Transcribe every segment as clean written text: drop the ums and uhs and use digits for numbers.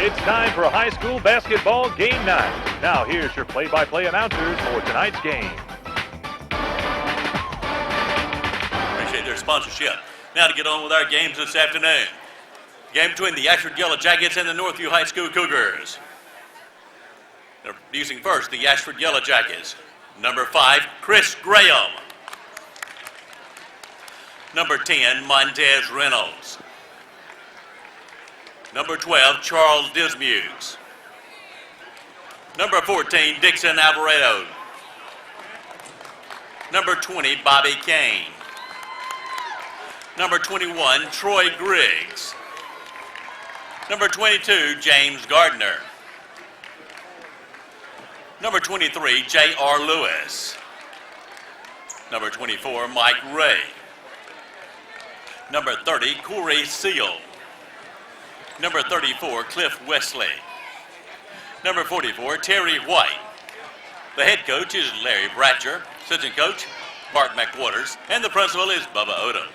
It's time for high school basketball game night. Now here's your play-by-play announcers for tonight's game. Appreciate their sponsorship. Now to get on with our games this afternoon. Game between the Ashford Yellow Jackets and the Northview High School Cougars. They're using first the Ashford Yellow Jackets. Number 5, Chris Graham. Number 10, Montez Reynolds. Number 12, Charles Dismuse. Number 14, Dixon Alvarado. Number 20, Bobby Kane. Number 21, Troy Griggs. Number 22, James Gardner. Number 23, J.R. Lewis. Number 24, Mike Ray. Number 30, Corey Seal. Number 34, Cliff Wesley. Number 44, Terry White. The head coach is Larry Bratcher. Assistant coach, Bart McWaters. And the principal is Bubba Odom.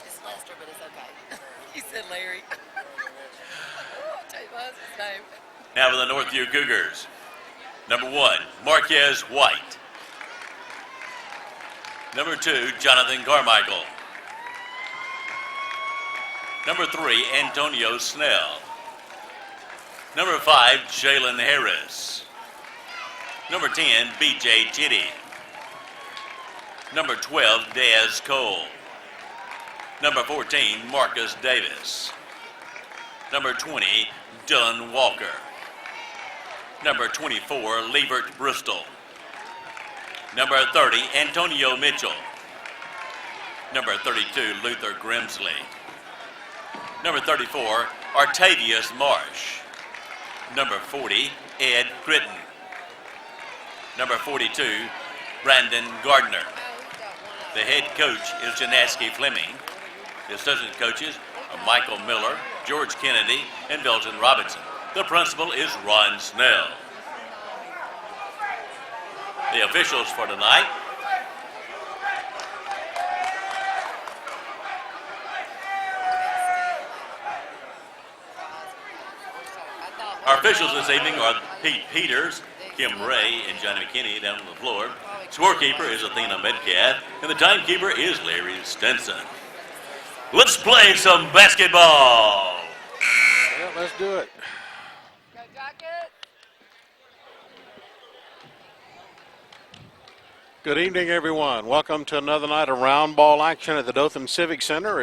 It's Lester, but it's okay. He said Larry. I'll tell you what, that's his name. Now for the Northview Cougars. Number 1, Marquez White. Number 2, Jonathan Carmichael. Number 3, Antonio Snell. Number 5, Jalen Harris. Number 10, B.J. Chitty. Number 12, Daz Cole. Number 14, Marcus Davis. Number 20, Dylan Walker. Number 24, Levert Bristol. Number 30, Antonio Mitchell. Number 32, Luther Grimsley. Number 34, Artavius Marsh. Number 40, Ed Critton. Number 42, Brandon Gardner. The head coach is Janaski Fleming. The assistant coaches are Michael Miller, George Kennedy, and Belton Robinson. The principal is Ron Snell. The officials for tonight: our officials this evening are Pete Peters, Kim Ray, and Johnny McKinney down on the floor. Scorekeeper is Athena Metcalf, and the timekeeper is Larry Stenson. Let's play some basketball. Yeah, let's do it. Go Jacket. Good evening, everyone. Welcome to another night of round ball action at the Dothan Civic Center.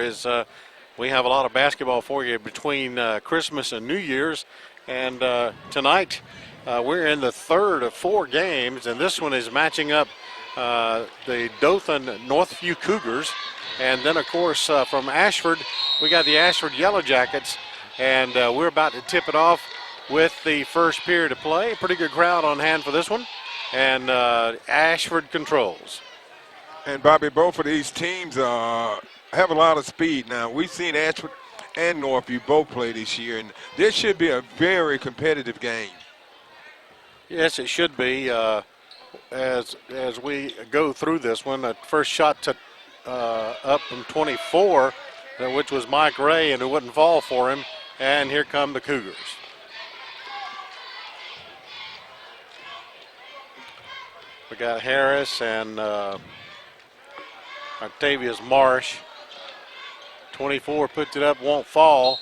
We have a lot of basketball for you between Christmas and New Year's. And tonight we're in the third of 4 games, and this one is matching up the Dothan Northview Cougars. And then, of course, from Ashford, we got the Ashford Yellow Jackets, and we're about to tip it off with the first period of play. A pretty good crowd on hand for this one, and Ashford controls. And, Bobby, both of these teams have a lot of speed. Now, we've seen Ashford and Northview both play this year, and this should be a very competitive game. Yes, it should be. As we go through this one, the first shot to up from 24, which was Mike Ray, and it wouldn't fall for him. And here come the Cougars. We got Harris and Octavius Marsh. 24 puts it up, won't fall.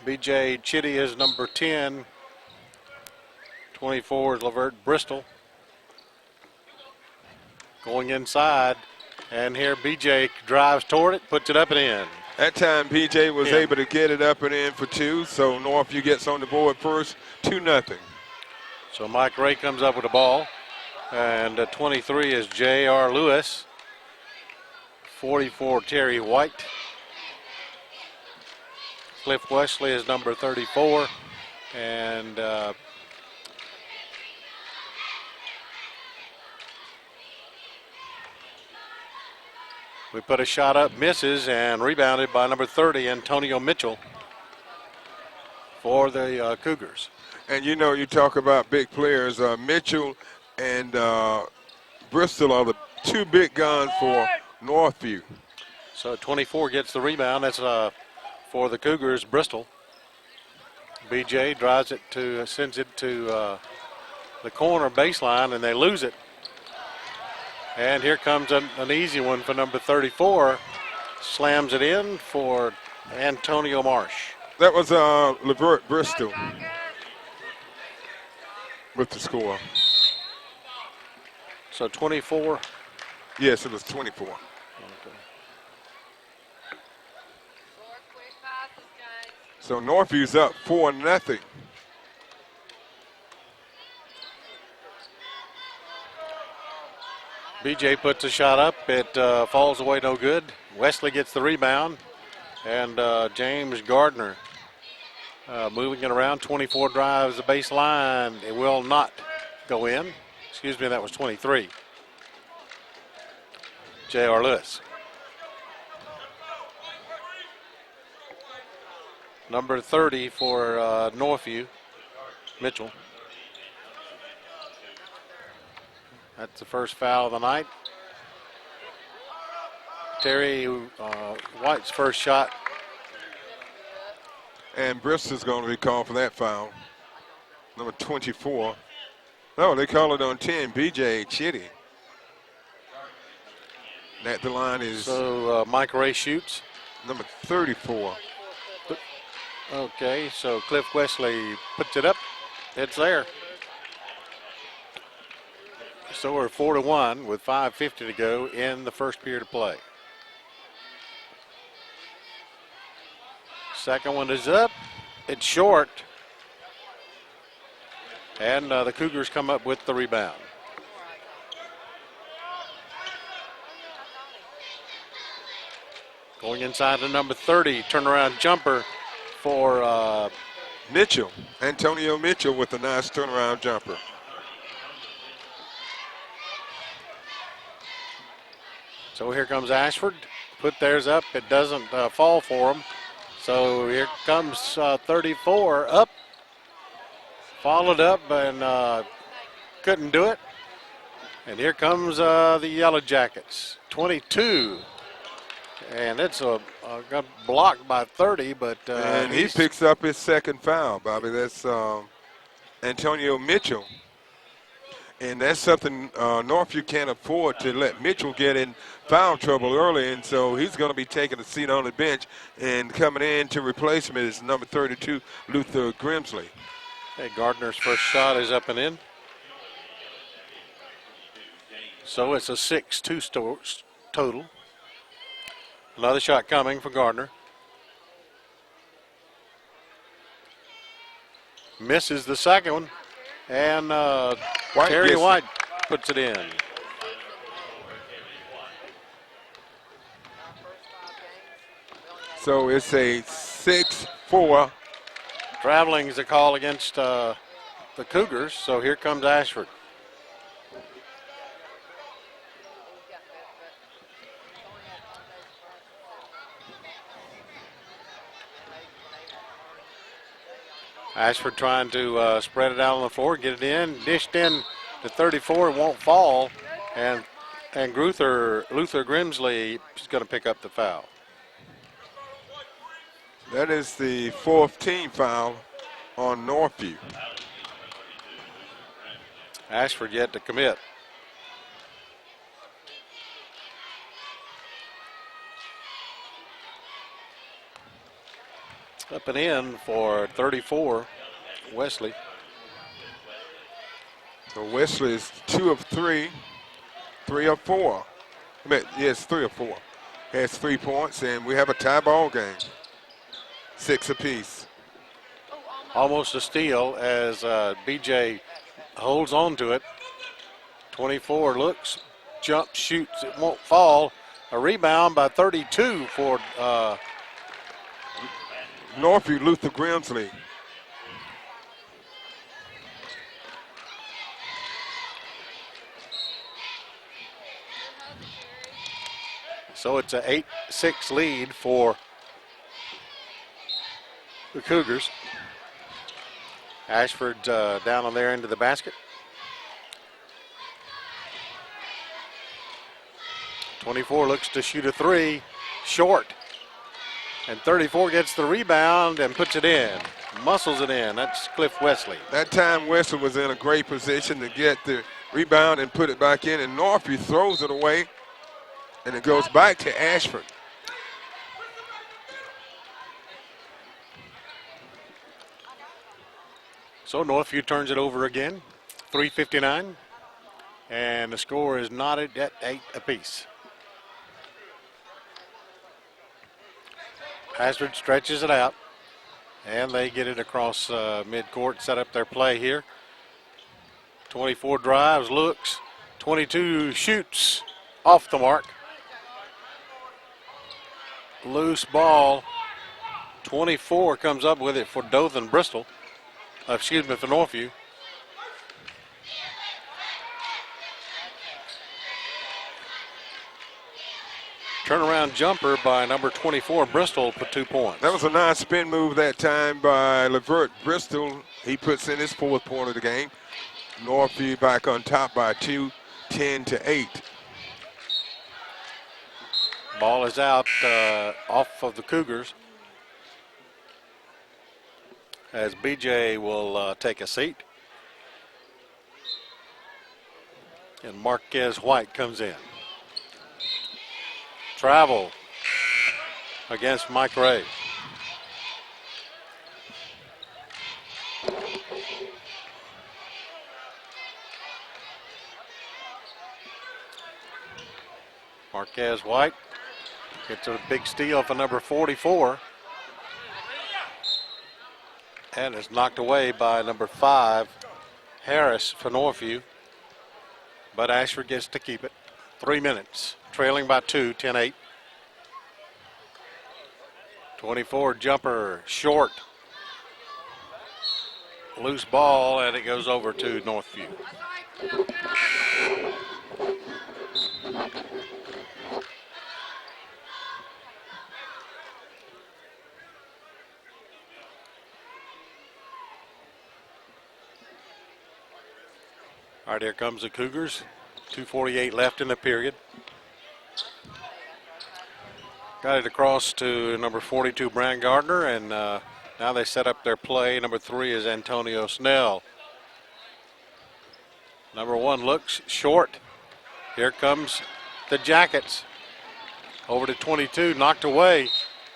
B.J. Chitty is number 10. 24 is Levert Bristol. Going inside, and here B.J. drives toward it, puts it up and in. That time B.J. was able to get it up and in for 2, so Northview gets on the board first, 2-0. So Mike Ray comes up with the ball, and 23 is J.R. Lewis. 44, Terry White. Cliff Wesley is number 34, and we put a shot up, misses, and rebounded by number 30, Antonio Mitchell, for the Cougars. And you know, you talk about big players. Mitchell and Bristol are the 2 big guns for Northview. So 24 gets the rebound. That's for the Cougars, Bristol. BJ drives it to, sends it to the corner baseline, and they lose it. And here comes an easy one for number 34. Slams it in for Antonio Marsh. That was Levert Bristol with the score. So 24. Yes, it was 24. Okay. So Northview's up 4-0. BJ puts a shot up. It falls away, no good. Wesley gets the rebound. And James Gardner moving it around. 24 drives the baseline. It will not go in. Excuse me, that was 23. J.R. Lewis. Number 30 for Northview, Mitchell. That's the first foul of the night. Terry White's first shot. And Bristol's going to be called for that foul. Number 24. No, they call it on 10. BJ Chitty. At the line is So Mike Ray shoots. number 34. Okay, so Cliff Wesley puts it up. It's there. So we're 4-1 with 5:50 to go in the first period of play. Second one is up. It's short. And the Cougars come up with the rebound. Going inside to number 30, turnaround jumper for Mitchell. Antonio Mitchell with a nice turnaround jumper. So here comes Ashford. Put theirs up. It doesn't fall for him. So here comes 34 up. Followed up and couldn't do it. And here comes the Yellow Jackets. 22. And it's got blocked by 30, but and he picks up his second foul, Bobby. That's Antonio Mitchell. And that's something Northview can't afford, to let Mitchell get in foul trouble early, and so he's going to be taking a seat on the bench. And coming in to replace him is number 32, Luther Grimsley. Hey, Gardner's first shot is up and in. So it's a 6-2 total. Another shot coming for Gardner. Misses the second one. And Terry White puts it in. So it's a 6-4. Traveling is a call against the Cougars. So here comes Ashford. Ashford trying to spread it out on the floor, get it in, dished in to 34, it won't fall, and Luther Grimsley is going to pick up the foul. That is the fourth team foul on Northview. Ashford yet to commit. Up and in for 34, Wesley. So Wesley is 2 of 3, 3 of 4. Yes, 3 of 4. Has 3 points, and we have a tie ball game. 6 apiece. Almost a steal as BJ holds on to it. 24 looks, jumps, shoots, it won't fall. A rebound by 32 for Northview, Luther Grimsley. So it's an 8-6 lead for the Cougars. Ashford down on their end of the basket. 24 looks to shoot a 3. short. And 34 gets the rebound and puts it in. Muscles it in. That's Cliff Wesley. That time Wesley was in a great position to get the rebound and put it back in, and Northview throws it away, and it goes back to Ashford. So Northview turns it over again, 3:59, and the score is knotted at 8 apiece. Ashford stretches it out, and they get it across midcourt, set up their play here. 24 drives, looks, 22 shoots, off the mark. Loose ball, 24 comes up with it for Dothan Bristol. For Northview. Turnaround jumper by number 24, Bristol, for 2 points. That was a nice spin move that time by Levert Bristol. He puts in his 4th point of the game. Northview back on top by 2, 10-8. Ball is out off of the Cougars, as BJ will take a seat. And Marquez White comes in. Travel against Mike Ray. Marquez White gets a big steal for number 44. And it's knocked away by number 5, Harris, for Northview. But Ashford gets to keep it. 3 minutes, trailing by 2, 10-8. 24 jumper, short. Loose ball, and it goes over to Northview. All right, here comes the Cougars. 2:48 left in the period. Got it across to number 42, Brian Gardner, and now they set up their play. Number 3 is Antonio Snell. Number 1 looks short. Here comes the Jackets. Over to 22, knocked away.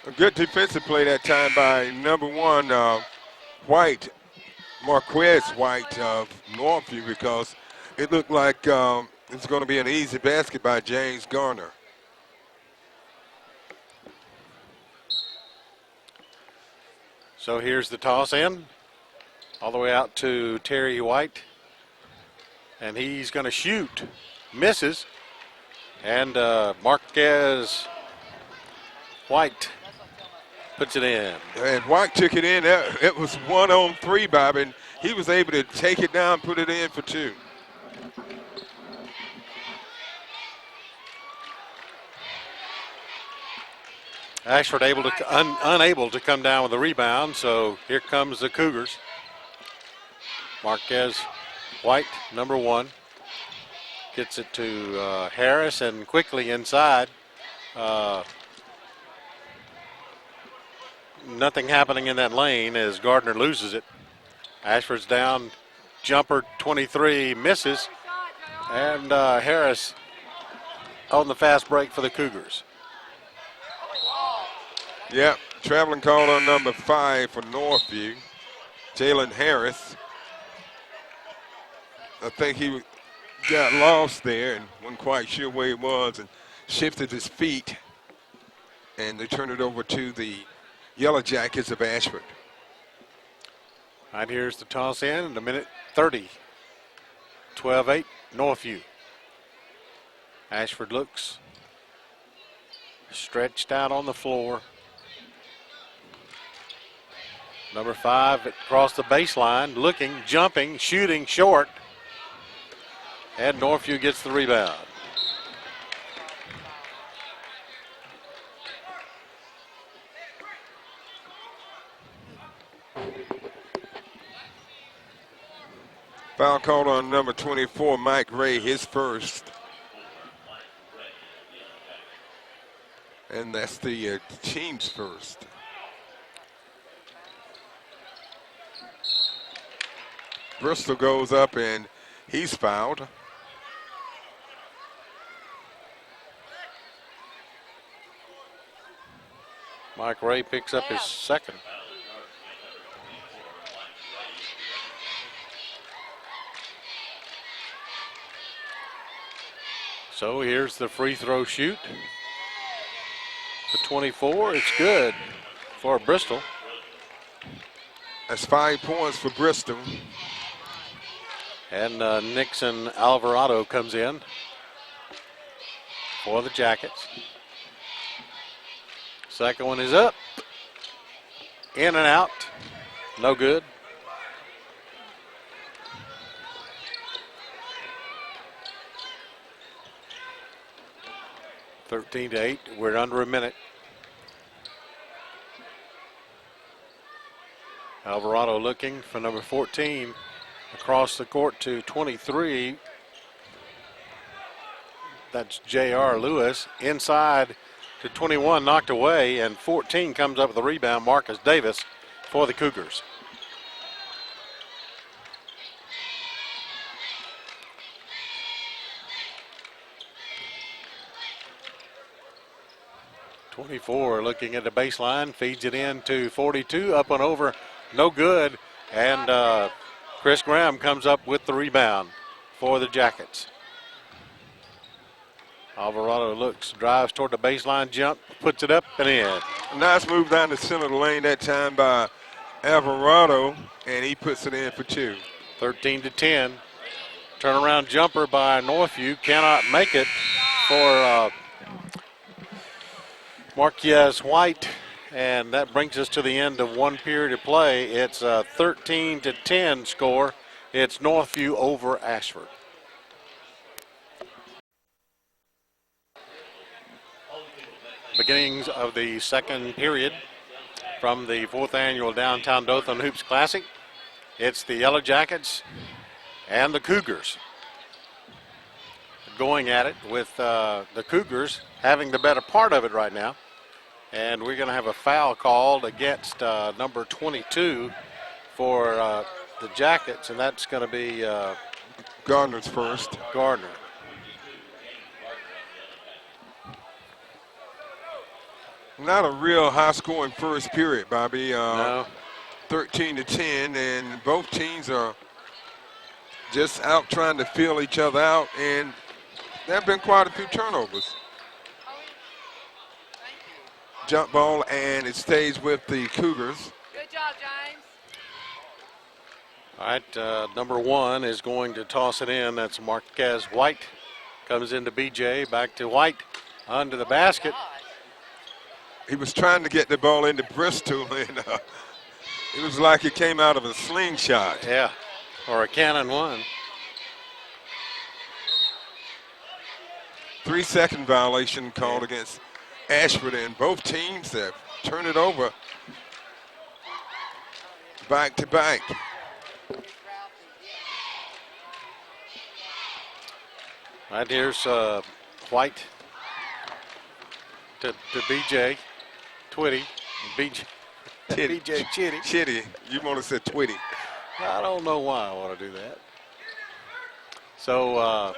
A good defensive play that time by number 1, White, Marquez White of Northview, because it looked like it's going to be an easy basket by James Garner. So here's the toss in, all the way out to Terry White. And he's going to shoot. Misses. And Marquez White puts it in. And White took it in. It was 1-on-3, Bob, and he was able to take it down, put it in for 2. Ashford unable to come down with the rebound, so here comes the Cougars. Marquez White, number 1, gets it to Harris, and quickly inside. Nothing happening in that lane as Gardner loses it. Ashford's down, jumper 23 misses, and Harris on the fast break for the Cougars. Yep, traveling call on number 5 for Northview, Jalen Harris. I think he got lost there and wasn't quite sure where he was and shifted his feet. And they turned it over to the Yellow Jackets of Ashford. All right, here's the toss in a minute 30. 12-8, Northview. Ashford looks stretched out on the floor. Number 5 across the baseline, looking, jumping, shooting, short. And Northview gets the rebound. Foul called on number 24, Mike Ray, his first. And that's the team's first. Bristol goes up and he's fouled. Mike Ray picks up his second. So here's the free throw shoot. The 24, it's good for Bristol. That's 5 points for Bristol. And Nixon Alvarado comes in for the Jackets. Second one is up. In and out. No good. (13-8). We're under a minute. Alvarado looking for number 14 across the court to 23. That's J.R. Lewis. Inside to 21, knocked away, and 14 comes up with the rebound. Marcus Davis for the Cougars. (24) looking at the baseline, feeds it in to 42, up and over, no good, and Chris Graham comes up with the rebound for the Jackets. Alvarado looks, drives toward the baseline, jump, puts it up and in. Nice move down the center of the lane that time by Alvarado, and he puts it in for 2. 13-10. Turnaround jumper by Northview, cannot make it for Marquez White, and that brings us to the end of one period of play. It's a 13-10 score. It's Northview over Ashford. Beginnings of the second period from the 4th annual Downtown Dothan Hoops Classic. It's the Yellow Jackets and the Cougars going at it, with the Cougars having the better part of it right now. And we're going to have a foul called against number 22 for the Jackets, and that's going to be Gardner's first. Gardner. Not a real high-scoring first period, Bobby. No. 13-10, and both teams are just out trying to feel each other out, and there have been quite a few turnovers. Jump ball, and it stays with the Cougars. Good job, James. All right, number 1 is going to toss it in. That's Marquez White. Comes into BJ, back to White, under the basket. He was trying to get the ball into Bristol, and it was like it came out of a slingshot. Yeah, or a cannon one. 3-second violation called against Ashford, and both teams have turned it over back to back. Right, here's White to BJ. Twitty. BJ Chitty. Chitty. You want to say Twitty. I don't know why I want to do that. So,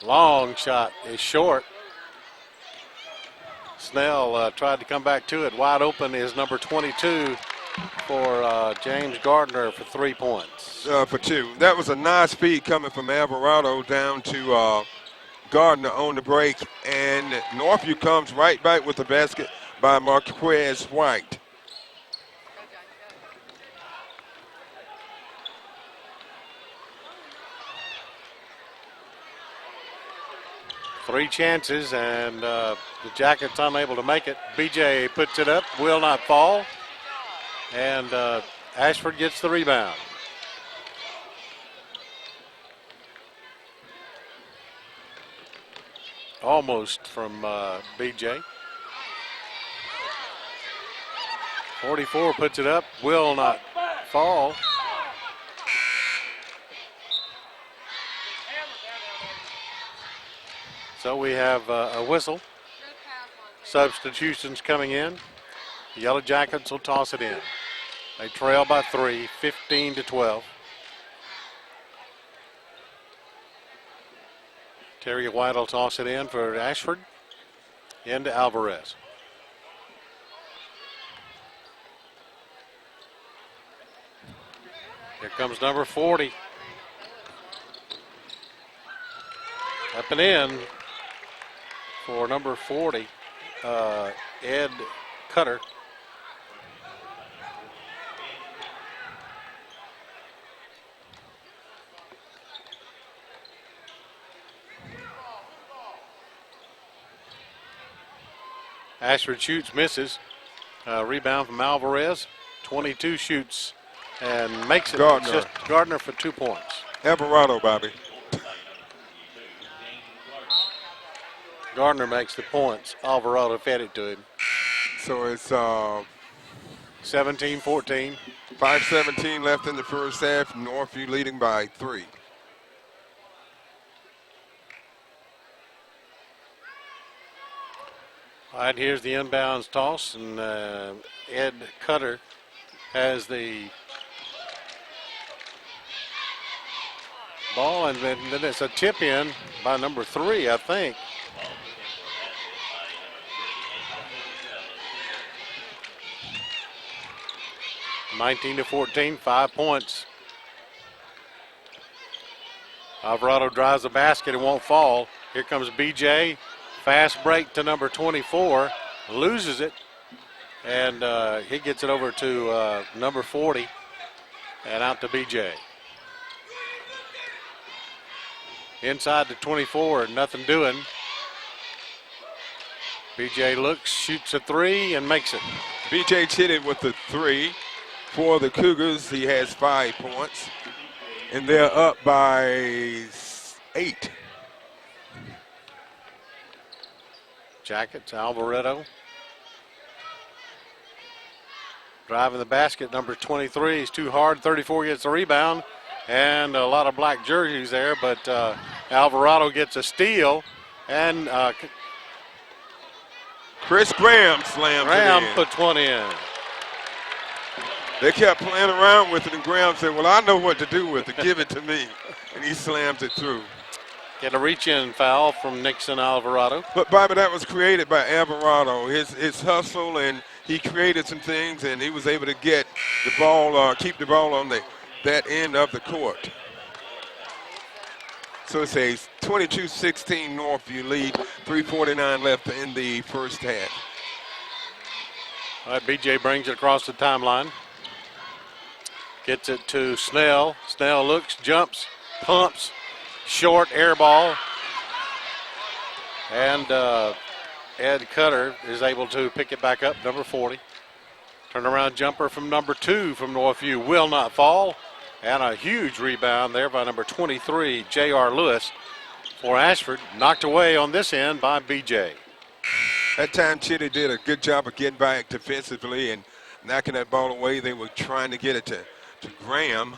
long shot is short. Snell tried to come back to it. Wide open is number 22 for James Gardner for 3 points. For 2. That was a nice feed coming from Alvarado down to Gardner on the break, and Northview comes right back with the basket by Marquez White. Three chances, and the Jackets unable to make it. BJ puts it up, will not fall, and Ashford gets the rebound. Almost from BJ. 44 puts it up, will not fall. So we have a whistle. Substitutions coming in. The Yellow Jackets will toss it in. They trail by 3, 15-12. Terry White will toss it in for Ashford. Into Alvarez. Here comes number 40. Up and in for number 40, Ed Cutter. Ashford shoots, misses. Rebound from Alvarez. 22 shoots and makes it. Gardner. Just Gardner for 2 points. Alvarado, Bobby. Gardner makes the points. Alvarado fed it to him. So it's 17-14. 5:17 left in the first half. Northview leading by 3. All right, here's the inbounds toss, and Ed Cutter has the ball, and then it's a tip in by number 3, I think. (19-14), 5 points. Alvarado drives the basket, it won't fall. Here comes BJ. Fast break to number 24, loses it, and he gets it over to number 40 and out to BJ. Inside to 24, nothing doing. BJ looks, shoots a 3, and makes it. BJ Chitty with the 3 for the Cougars. He has 5 points, and they're up by 8. Jackets, Alvarado. Driving the basket, number 23. He's too hard. 34 gets the rebound. And a lot of black jerseys there, but Alvarado gets a steal. And Chris Graham slams Graham it in. puts one in. They kept playing around with it, and Graham said, well, I know what to do with it. Give it to me. And he slams it through. Get a reach-in foul from Nixon Alvarado. But, Bobby, that was created by Alvarado. His hustle, and he created some things, and he was able to get the ball, keep the ball on that end of the court. So it's a 22-16 Northview lead, 3:49 left in the first half. All right, BJ brings it across the timeline. Gets it to Snell. Snell looks, jumps, pumps. Short air ball, and Ed Cutter is able to pick it back up, number 40. Turnaround jumper from number 2 from Northview will not fall, and a huge rebound there by number 23, J.R. Lewis for Ashford. Knocked away on this end by BJ. That time Chitty did a good job of getting back defensively and knocking that ball away. They were trying to get it to Graham.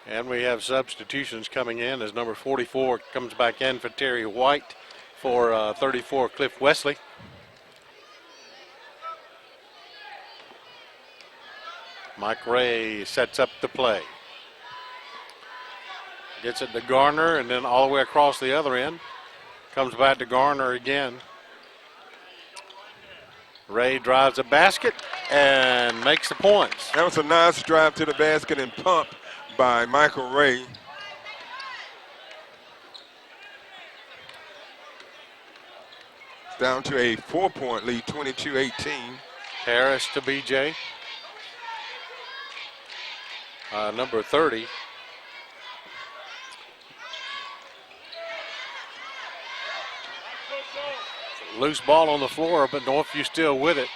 And we have substitutions coming in as number 44 comes back in for Terry White for 34 Cliff Wesley. Mike Ray sets up the play. Gets it to Garner and then all the way across the other end. Comes back to Garner again. Ray drives a basket and makes the points. That was a nice drive to the basket and pump by Michael Ray. Down to a 4-point lead, 22-18. Harris to BJ. Number 30. Loose ball on the floor, but Northview still with it.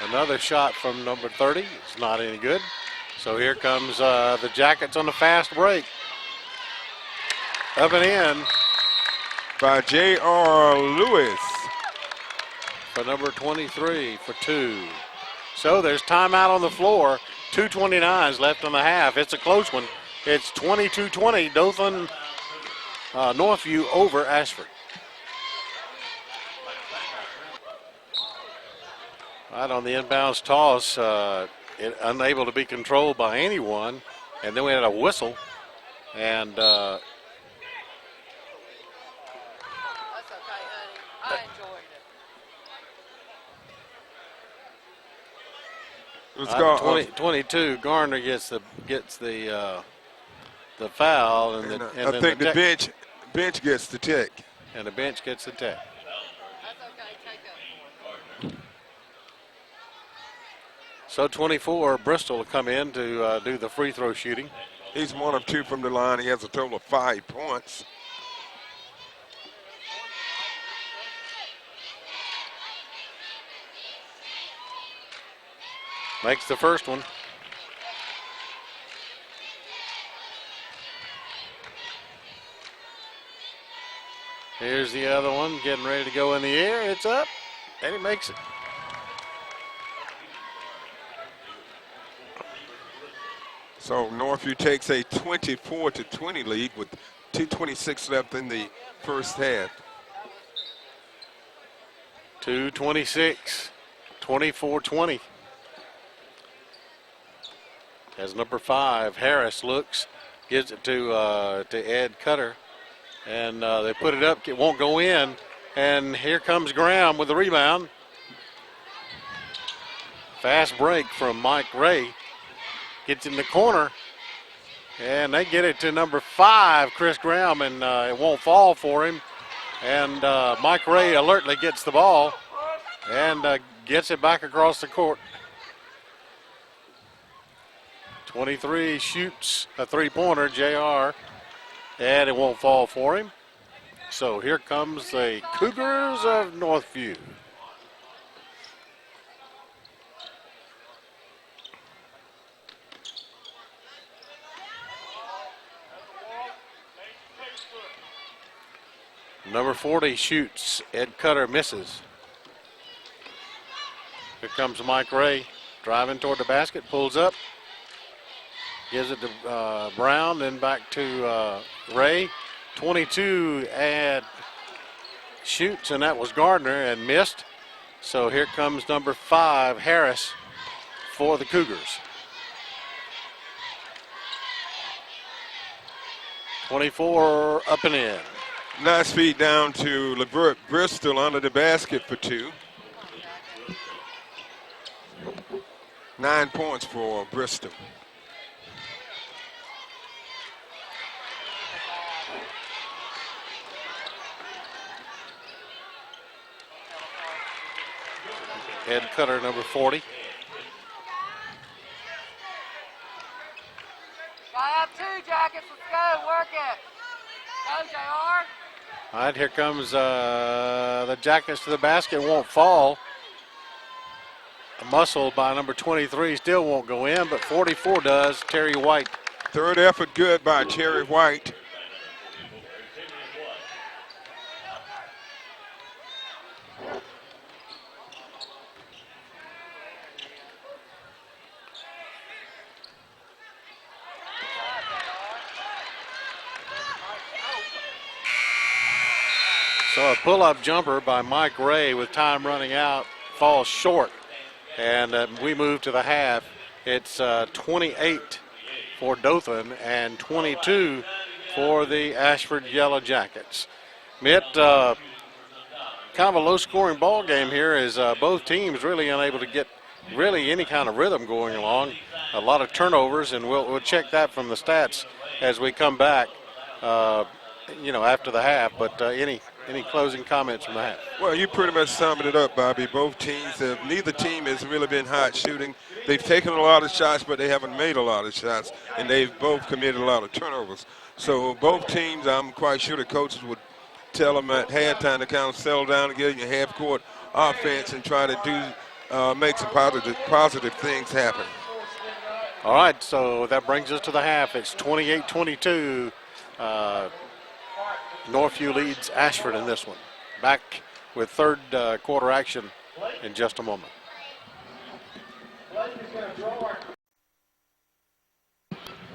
Another shot from number 30. It's not any good. So here comes the Jackets on the fast break. Up and in. By J.R. Lewis. For number 23 for 2. So there's timeout on the floor. 2:29 left on the half. It's a close one. It's 22-20, Dothan Northview over Ashford. Right on the inbounds toss, unable to be controlled by anyone. And then we had a whistle. And That's okay, honey. I enjoyed it. Let's go. 22. Garner gets the foul, and I think the bench gets the tech. And the bench gets the tech. That's okay. Take up. So 24, Bristol will come in to do the free throw shooting. He's 1 of 2 from the line. He has a total of 5 points. Makes the first one. Here's the other one, getting ready to go in the air. It's up, and he makes it. So Northview takes a 24-20 lead with 2:26 left in the first half. 2:26, 24-20. As number 5, Harris looks, gives it to Ed Cutter, and they put it up. It won't go in, and here comes Graham with the rebound. Fast break from Mike Ray. Gets in the corner, and they get it to number 5, Chris Graham, and it won't fall for him. And Mike Ray alertly gets the ball and gets it back across the court. 23 shoots a three-pointer, JR, and it won't fall for him. So here comes the Cougars of Northview. Number 40 shoots. Ed Cutter misses. Here comes Mike Ray driving toward the basket, pulls up, gives it to Brown, then back to Ray. 22 shoots, and that was Gardner, and missed. So here comes number 5, Harris, for the Cougars. 24 up and in. Nice feed down to LeVert Bristol under the basket for 2. 9 points for Bristol. Ed Cutter, number 40. I have 2 jackets. Let's go. Work it. Go, JR. All right, here comes the Jackets to the basket. Won't fall. A muscle by number 23 still won't go in, but 44 does. Terry White. Third effort good by Terry White. So a pull-up jumper by Mike Ray with time running out falls short. And we move to the half. It's 28 for Dothan and 22 for the Ashford Yellow Jackets. Mitt, kind of a low-scoring ball game here as both teams really unable to get really any kind of rhythm going along. A lot of turnovers, and we'll check that from the stats as we come back, after the half. But any closing comments from the half? Well, you pretty much summed it up, Bobby. Both teams neither team has really been hot shooting. They've taken a lot of shots, but they haven't made a lot of shots, and they've both committed a lot of turnovers. So both teams, I'm quite sure the coaches would tell them at halftime to kind of settle down and get in your half-court offense and try to make some positive things happen. All right, so that brings us to the half. It's 28-22. Northview leads Ashford in this one. Back with third quarter action in just a moment.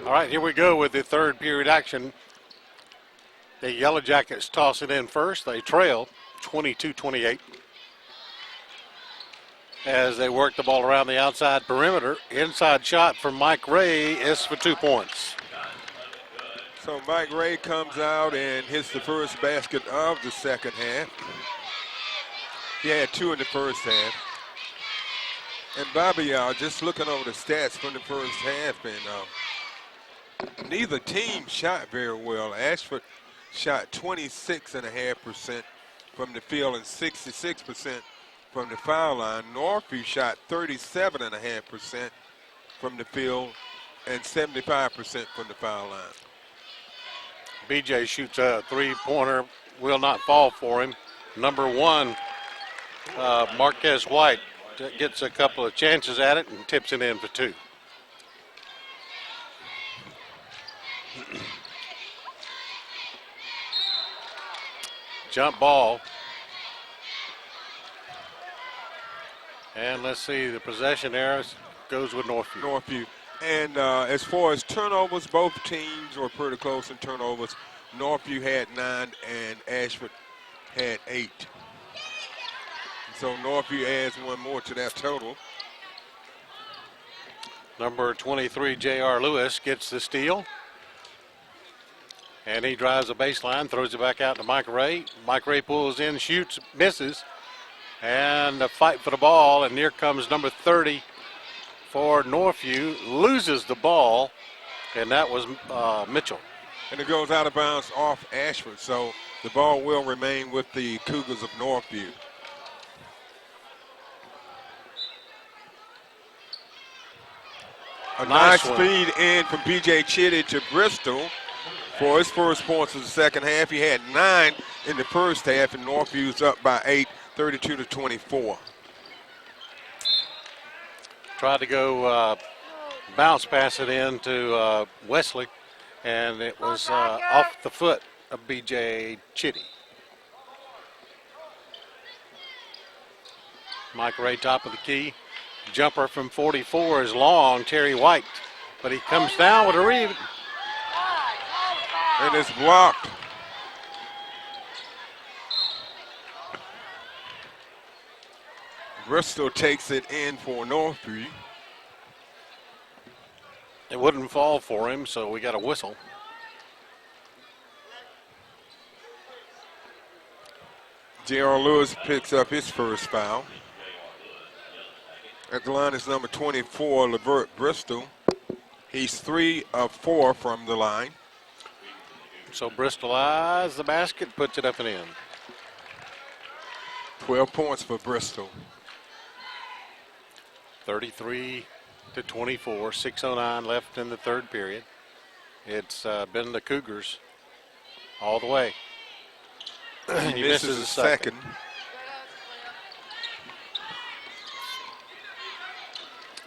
All right, here we go with the third period action. The Yellow Jackets toss it in first. They trail 22-28 as they work the ball around the outside perimeter. Inside shot from Mike Ray is for 2 points. So Mike Ray comes out and hits the first basket of the second half. He had 2 in the first half. And Bobby, just looking over the stats from the first half, and neither team shot very well. Ashford shot 26.5% from the field and 66% from the foul line. Northview shot 37.5% from the field and 75% from the foul line. BJ shoots a three-pointer, will not fall for him. Number 1, Marquez White gets a couple of chances at it and tips it in for 2. Jump ball. And let's see, the possession there goes with Northview. Northview. And as far as turnovers, both teams were pretty close in turnovers. Northview had 9 and Ashford had 8. So Northview adds 1 more to that total. Number 23, J.R. Lewis, gets the steal. And he drives the baseline, throws it back out to Mike Ray. Mike Ray pulls in, shoots, misses. And a fight for the ball, and here comes number 30 for Northview. Loses the ball, and that was Mitchell. And it goes out of bounds off Ashford, so the ball will remain with the Cougars of Northview. A nice feed in from B.J. Chitty to Bristol for his first points of the second half. He had 9 in the first half, and Northview's up by 8, 32-24. Tried to go bounce pass it in to Wesley, and it was off the foot of B.J. Chitty. Mike Ray, top of the key. Jumper from 44 is long, Terry White, but he comes down with a rebound. And it's blocked. Bristol takes it in for Northview. It wouldn't fall for him, so we got a whistle. J.R. Lewis picks up his first foul. At the line is number 24, Levert Bristol. He's 3 of 4 from the line. So Bristol eyes the basket, puts it up and in. 12 points for Bristol. 33-24, 6:09 left in the third period. It's been the Cougars all the way. He misses a second.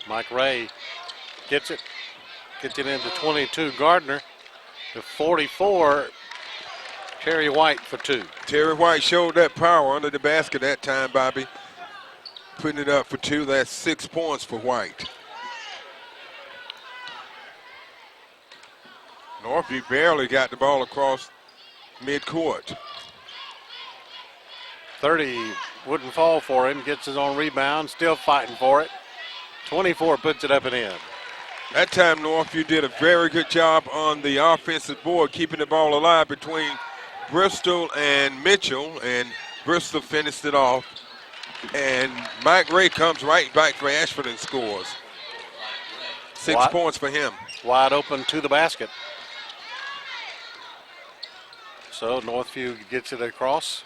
Mike Ray gets it into 22. Gardner to 44. Terry White for 2. Terry White showed that power under the basket that time, Bobby. Putting it up for 2. That's 6 points for White. Northview barely got the ball across midcourt. 30 wouldn't fall for him. Gets his own rebound. Still fighting for it. 24 puts it up and in. That time Northview did a very good job on the offensive board, keeping the ball alive between Bristol and Mitchell, and Bristol finished it off. And Mike Ray comes right back for Ashford and scores. 6 points for him. Wide open to the basket. So Northview gets it across.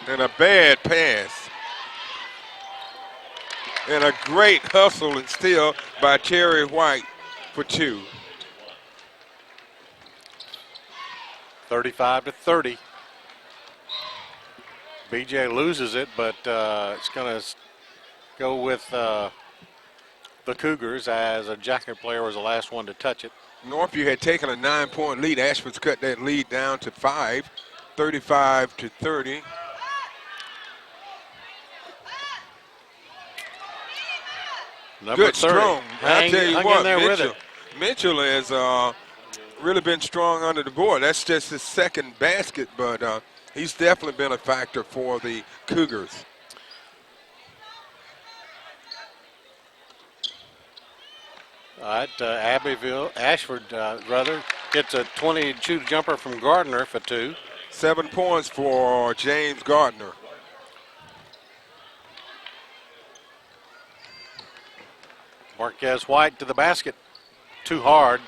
And a bad pass. And a great hustle and steal by Terry White for 2. 35-30. BJ loses it, but it's going to go with the Cougars, as a Jacket player was the last one to touch it. Northview had taken a 9-point lead. Ashford's cut that lead down to 5, 35-30. Number Good 30. strong. I tell you hung what, in there with Mitchell, it. Mitchell has really been strong under the board. That's just his second basket, but he's definitely been a factor for the Cougars. All right, Ashford gets a 22 jumper from Gardner for 2. 7 points for James Gardner. Marquez White to the basket. Too hard.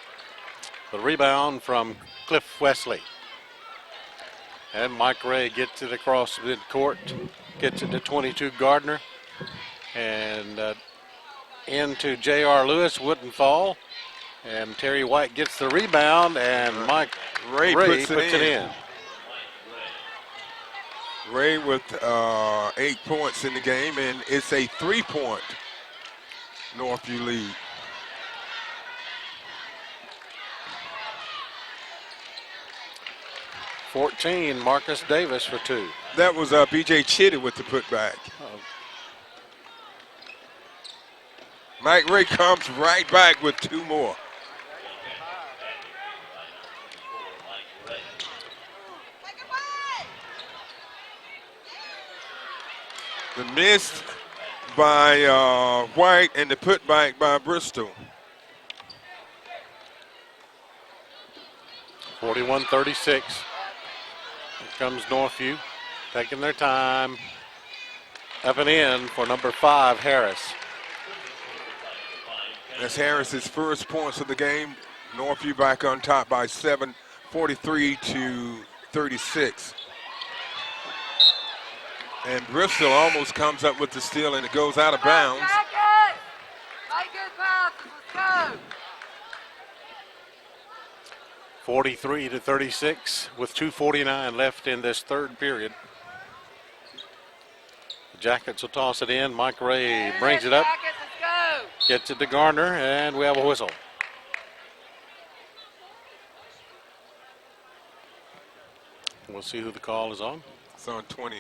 The rebound from Cliff Wesley. And Mike Ray gets it across midcourt. Gets it to 22 Gardner. And into J.R. Lewis. Wouldn't fall. And Terry White gets the rebound. And Mike Ray puts it in. Ray with 8 points in the game. And it's a 3-point Northview lead. .14, Marcus Davis for 2. That was B.J. Chitty with the putback. Mike Ray comes right back with 2 more. The miss by White and the putback by Bristol. 41-36. Here comes Northview, taking their time. Up and in for number 5, Harris. That's Harris's first points of the game. Northview back on top by 7, 43-36. And Bristol almost comes up with the steal, and it goes out of bounds. Make good passes. Let's go. 43-36 with 2:49 left in this third period. The Jackets will toss it in. Mike Ray brings it up, Jackets, let's go. gets it to Gardner, and we have a whistle. We'll see who the call is on. It's on 20.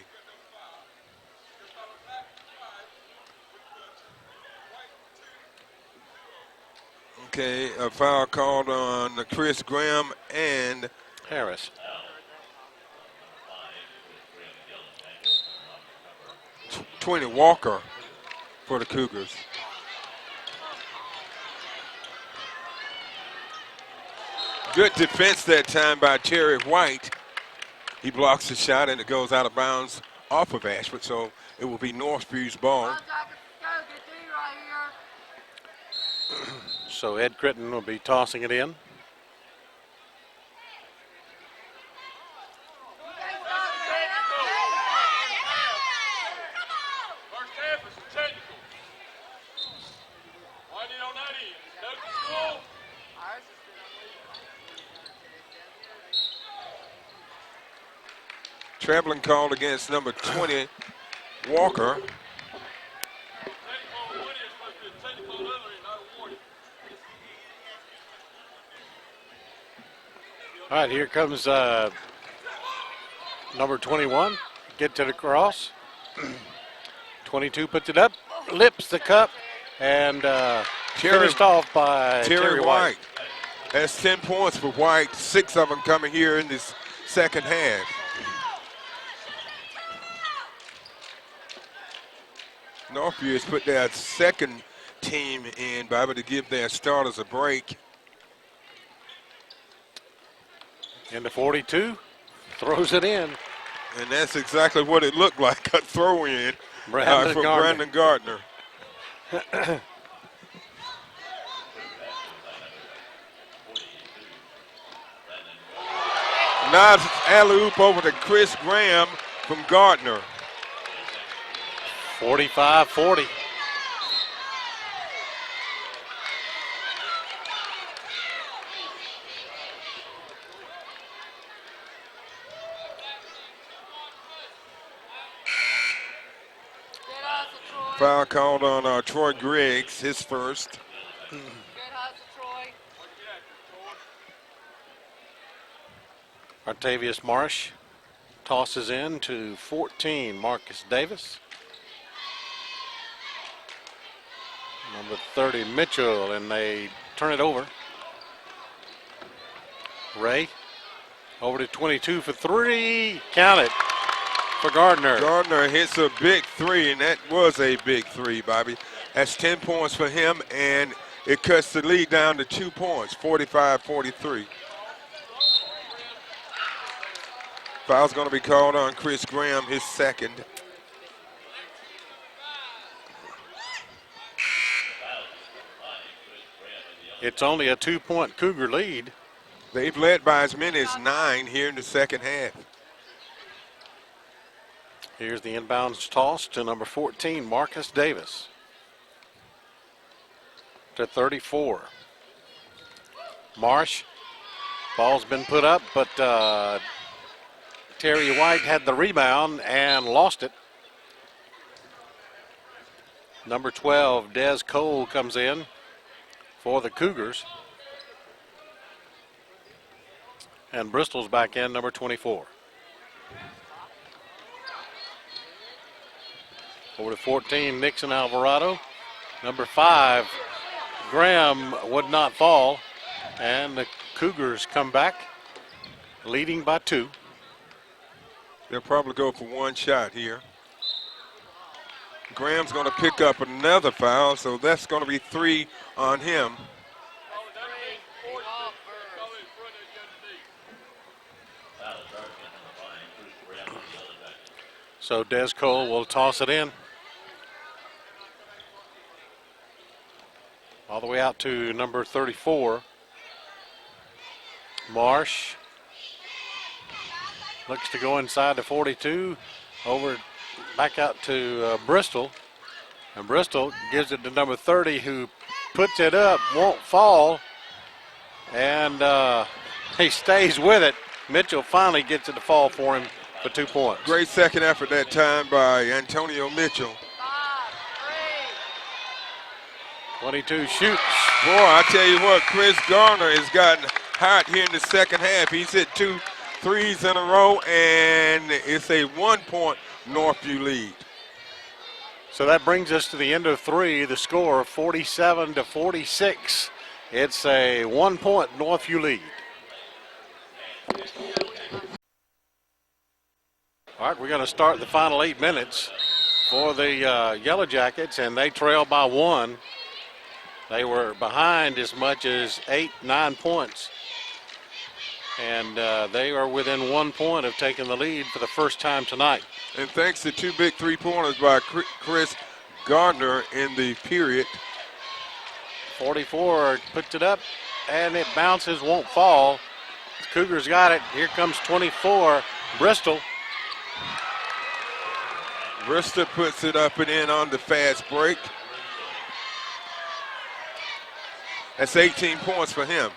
Okay, a foul called on Chris Graham and Harris. 20 Walker for the Cougars. Good defense that time by Terry White. He blocks the shot and it goes out of bounds off of Ashford, so it will be Northview's ball. Come on, Jackets, let's go. Get D right here. So Ed Critton will be tossing it in. First half is technical. Why did on that end? No school. Traveling called against number 20 Walker. All right, here comes number 21. Gets it across. 22 puts it up, lips the cup, and finished off by Terry White. That's 10 points for White, 6 of them coming here in this second half. Northview has put their second team in, by able to give their starters a break. Into 42, throws it in. And that's exactly what it looked like, a throw in for Brandon Gardner. Nice alley-oop over to Chris Graham from Gardner. 45-40. Foul called on Troy Griggs, his first. Good hustle, Troy. Artavius Marsh tosses in to 14, Marcus Davis. Number 30, Mitchell, and they turn it over. Ray over to 22 for three. Count it for Gardner. Gardner hits a big three, and that was a big three, Bobby. That's 10 points for him, and it cuts the lead down to 2 points, 45-43. Foul's going to be called on Chris Graham, his second. It's only a 2-point Cougar lead. They've led by as many as 9 here in the second half. Here's the inbounds toss to number 14, Marcus Davis. To 34. Marsh. Ball's been put up, but Terry White had the rebound and lost it. Number 12, Des Cole, comes in for the Cougars. And Bristol's back in, number 24. Over to 14, Nixon Alvarado. Number 5, Graham would not fall. And the Cougars come back, leading by 2. They'll probably go for one shot here. Graham's going to pick up another foul, so that's going to be 3 on him. So Des Cole will toss it in. All the way out to number 34. Marsh looks to go inside to 42. Over, back out to Bristol. And Bristol gives it to number 30, who puts it up, won't fall. And he stays with it. Mitchell finally gets it to fall for him for 2 points. Great second effort that time by Antonio Mitchell. 22 shoots. Boy, I tell you what, Chris Garner has gotten hot here in the second half. He's hit 2 threes in a row, and it's a 1-point Northview lead. So that brings us to the end of 3. The score 47-46. It's a 1-point Northview lead. All right, we're going to start the final 8 minutes for the Yellow Jackets, and they trail by 1. They were behind as much as 8-9 points. And they are within 1 point of taking the lead for the first time tonight. And thanks to 2 big three-pointers by Chris Gardner in the period. 44 puts it up, and it bounces, won't fall. The Cougars got it. Here comes 24, Bristol. Bristol puts it up and in on the fast break. That's 18 points for him.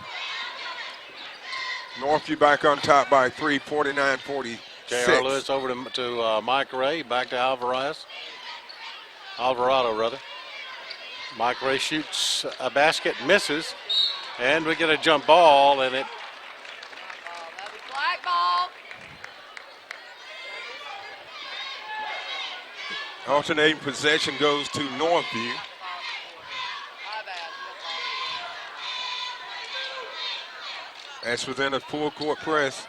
Northview back on top by 3, 49-46. J.R. Lewis over to Mike Ray, back to Alvarado. Mike Ray shoots a basket, misses, and we get a jump ball, and it. That was black ball. Alternating possession goes to Northview. My bad. That's within a full court press.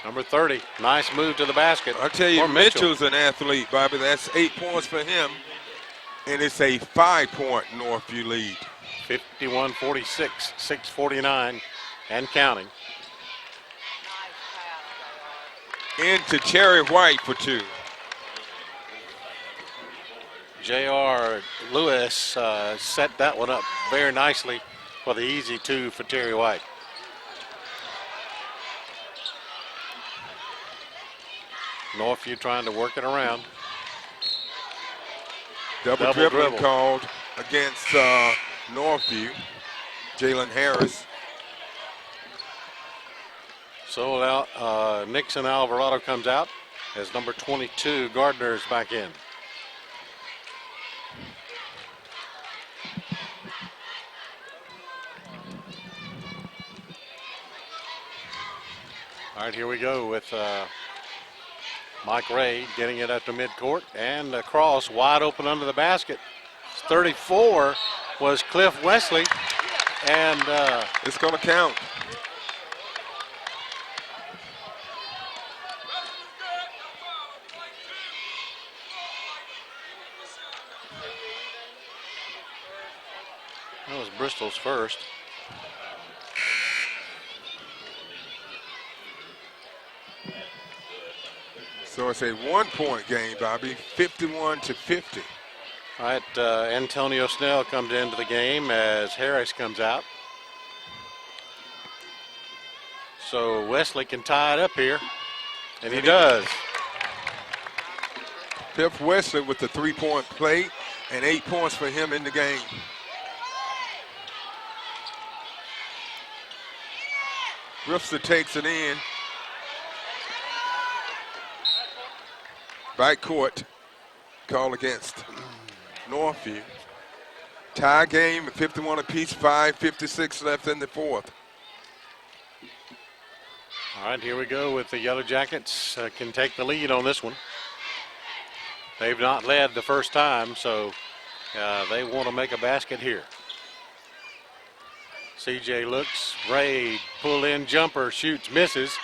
Number 30, nice move to the basket. I'll tell you, For Mitchell. Mitchell's an athlete, Bobby. That's 8 points for him, and it's a 5-point Northview lead. 51-46, 6:49 and counting. Into Terry White for 2. J.R. Lewis set that one up very nicely for the easy 2 for Terry White. Northview trying to work it around. Double dribbling called against Northview. Jalen Harris. So out, Nixon Alvarado comes out as number 22, Gardner is back in. All right, here we go with Mike Ray getting it up to midcourt and across, wide open under the basket. 34 was Cliff Wesley, And It's going to count. that was Bristol's first. So it's a 1-point game, Bobby, 51-50. All right, Antonio Snell comes into the game as Harris comes out. So Wesley can tie it up here, and he does. Pip Wesley with the 3-point play and 8 points for him in the game. Brewster takes it in. Back court call against Northview. Tie game at 51 apiece, 5:56 left in the fourth. All right, here we go with the Yellow Jackets can take the lead on this one. They've not led the first time, so they want to make a basket here. CJ looks, Ray pull in jumper, shoots, misses.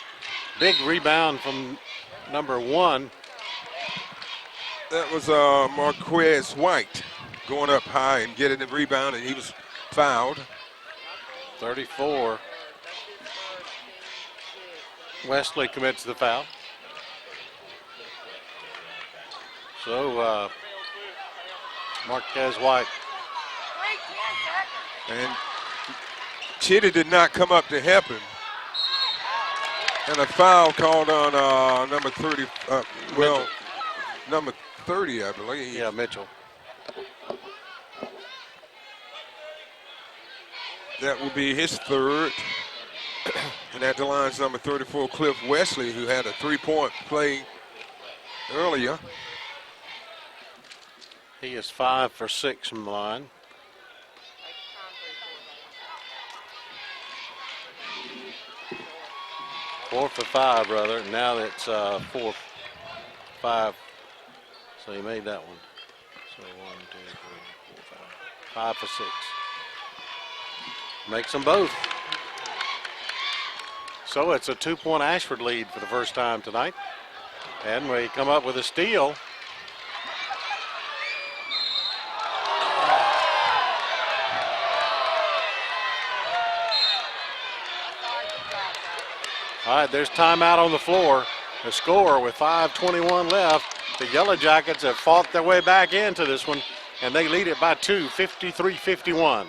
Big rebound from number 1. That was Marquez White going up high and getting the rebound, and he was fouled. 34. Wesley commits the foul. So Marquez White. And Chitty did not come up to help him. And a foul called on number 30, number 30, I believe. Yeah, Mitchell. That will be his third. And at the line's number 34, Cliff Wesley, who had a 3-point play earlier. He is 5 for 6 from the line. Four for 5, rather. Now that's 4, 5. So he made that one. So 1, 2, 3, 4, 5. 5 for 6. Makes them both. So it's a 2-point Ashford lead for the first time tonight. And we come up with a steal. All right, there's timeout on the floor. The score with 5:21 left. The Yellow Jackets have fought their way back into this one, and they lead it by 2, 53-51.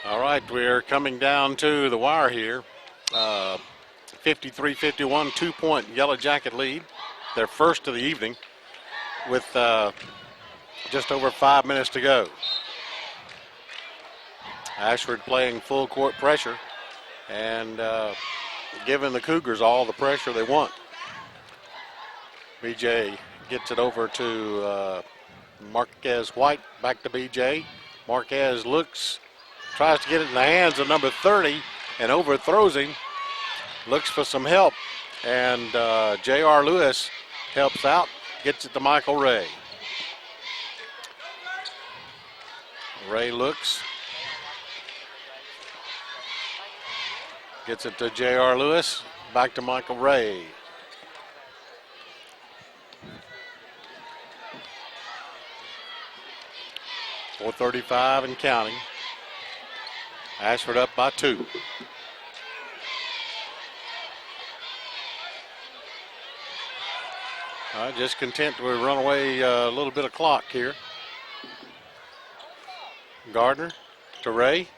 All right, we're coming down to the wire here. 53-51, 2-point Yellow Jacket lead. Their first of the evening with just over 5 minutes to go. Ashford playing full court pressure and giving the Cougars all the pressure they want. BJ gets it over to Marquez White, back to BJ. Marquez looks, tries to get it in the hands of number 30 and overthrows him. Looks for some help, and J.R. Lewis helps out, gets it to Michael Ray. Ray looks, gets it to J.R. Lewis, back to Michael Ray. .435 and counting. Ashford up by 2. All right, just content to run away a little bit of clock here. Gardner to Ray.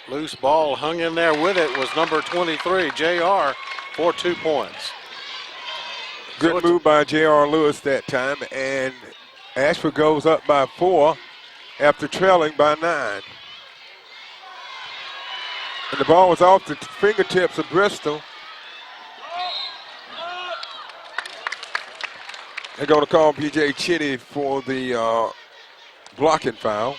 Loose ball hung in there with it was number 23, JR, for 2 points. Good move by J.R. Lewis that time, and Ashford goes up by 4 after trailing by 9. And the ball was off the fingertips of Bristol. They're going to call B.J. Chitty for the blocking foul.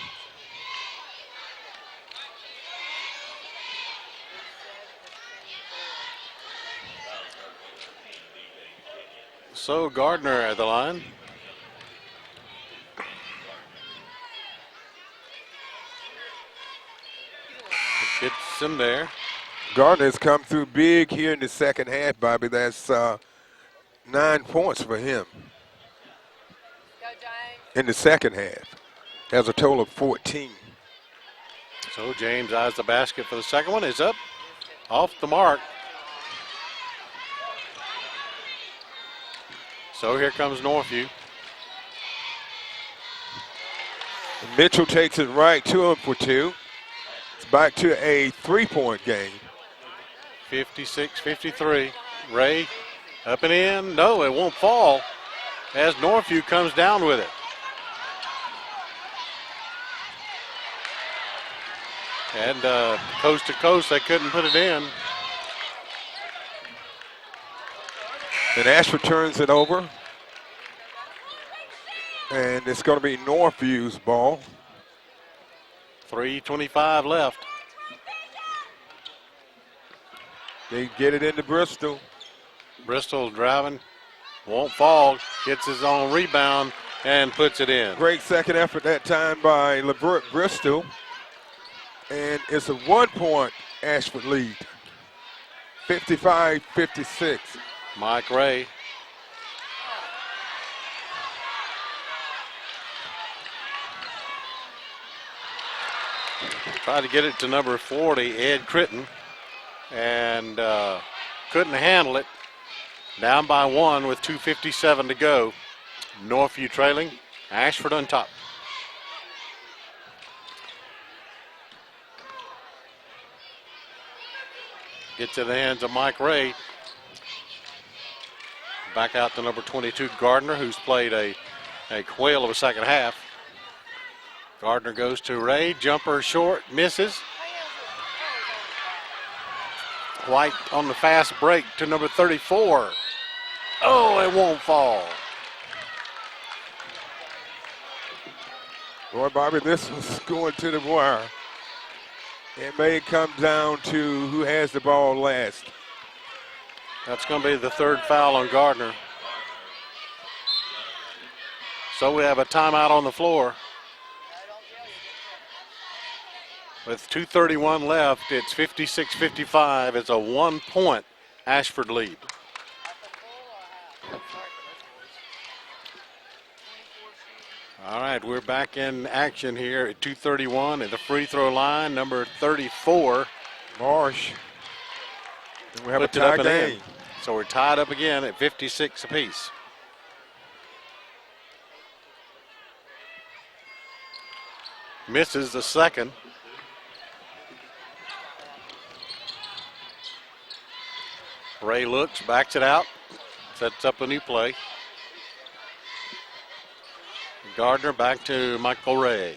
So Gardner at the line. Richardson there. Gardner has come through big here in the second half, Bobby. That's 9 points for him Go, James. in the second half. Has a total of 14. So James eyes the basket for the second one. Is up, off the mark. So here comes Northview. Mitchell takes it right to him for 2. It's back to a 3-point game. 56-53. Ray up and in. No, it won't fall as Northview comes down with it. And coast to coast, they couldn't put it in. And Ashford turns it over. And it's going to be Northview's ball. 3:25 left. They get it into Bristol. Bristol driving, won't fall, gets his own rebound and puts it in. Great second effort that time by LeVert Bristol. And it's a 1-point Ashford lead. 55-56. Mike Ray. Tried to get it to number 40, Ed Critton, and couldn't handle it. Down by 1 with 2:57 to go. Northview trailing, Ashford on top. Gets in the hands of Mike Ray. Back out to number 22, Gardner, who's played a whale of a second half. Gardner goes to Ray, jumper short, misses. White on the fast break to number 34. Oh, it won't fall. Boy, Bobby, this was going to the wire. It may come down to who has the ball last. That's going to be the third foul on Gardner. So we have a timeout on the floor. With 2:31 left, it's 56-55. It's a 1-point Ashford lead. All right, we're back in action here at 2:31 at the free throw line. Number 34. Marsh. And we have a puts it up tie and in. game. So we're tied up again at 56 apiece. Misses the second. Ray looks, backs it out, sets up a new play. Gardner back to Michael Ray.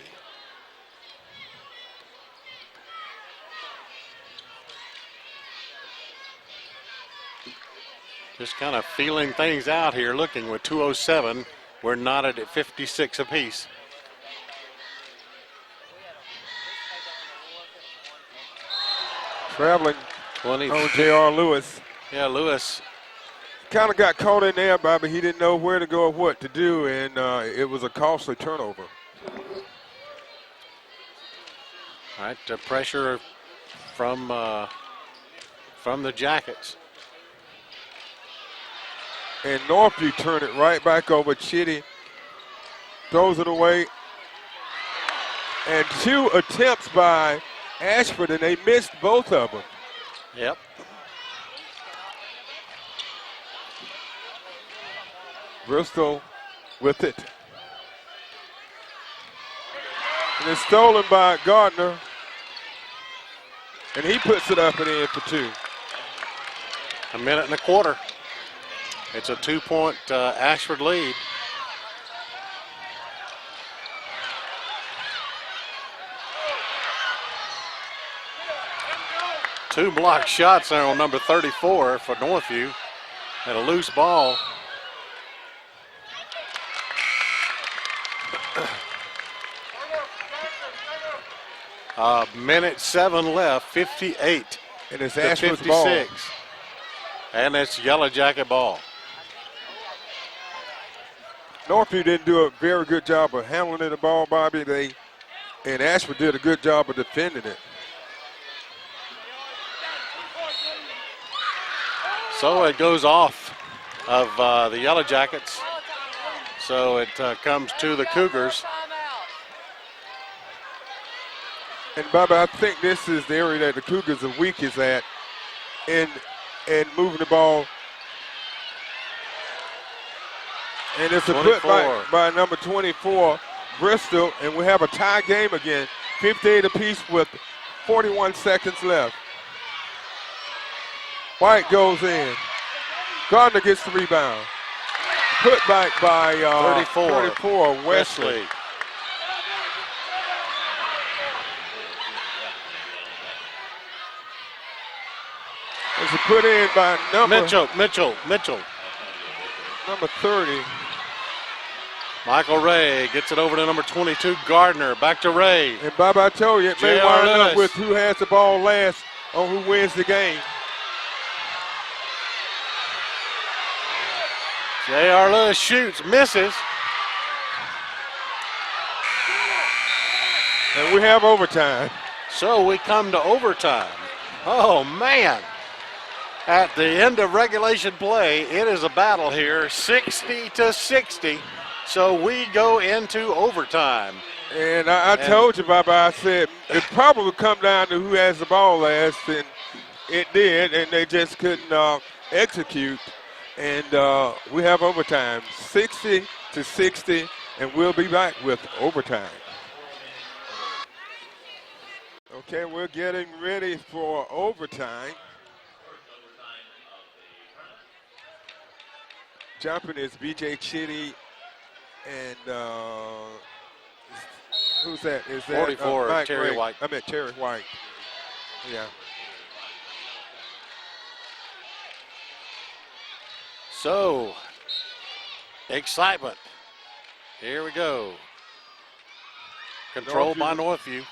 Just kind of feeling things out here, looking with 2:07. We're knotted at 56 apiece. Traveling 20. on J.R. Lewis. Yeah, Lewis. Kind of got caught in there, Bobby. He didn't know where to go or what to do, and it was a costly turnover. All right, pressure from the Jackets. And Northview turned it right back over. Chitty throws it away. And 2 attempts by Ashford, and they missed both of them. Yep. Bristol with it. And it's stolen by Gardner. And he puts it up and in for 2. A minute and a quarter. It's a 2-point Ashford lead. Two blocked shots there on number 34 for Northview. And a loose ball. Minute 7 left, 58 And it's to Ashford's 56. ball. And it's Yellow Jacket ball. Northview didn't do a very good job of handling the ball, Bobby. And Ashford did a good job of defending it. So it goes off of the Yellow Jackets. So it comes to the Cougars. And Bubba, I think this is the area that the Cougars are weakest at in moving the ball. And it's a put by number 24, Bristol, and we have a tie game again, 58 apiece with 41 seconds left. White goes in. Gardner gets the rebound. Put back by 34 Wesley. It's a put in by Mitchell. Number 30. Michael Ray gets it over to number 22, Gardner. Back to Ray. And Bob, I told you, it may wind up with who has the ball last on who wins the game. J.R. Lewis shoots, misses. And we have overtime. So we come to overtime. Oh, man. At the end of regulation play, it is a battle here, 60-60. So we go into overtime. And I told you, Baba, I said it probably would come down to who has the ball last, and it did, and they just couldn't execute. And we have overtime, 60-60, and we'll be back with overtime. Okay, we're getting ready for overtime. Jumping is B.J. Chitty and who's that? Is that 44, Terry White? White. I meant Terry White. Yeah. So, excitement. Here we go. Controlled by Northview.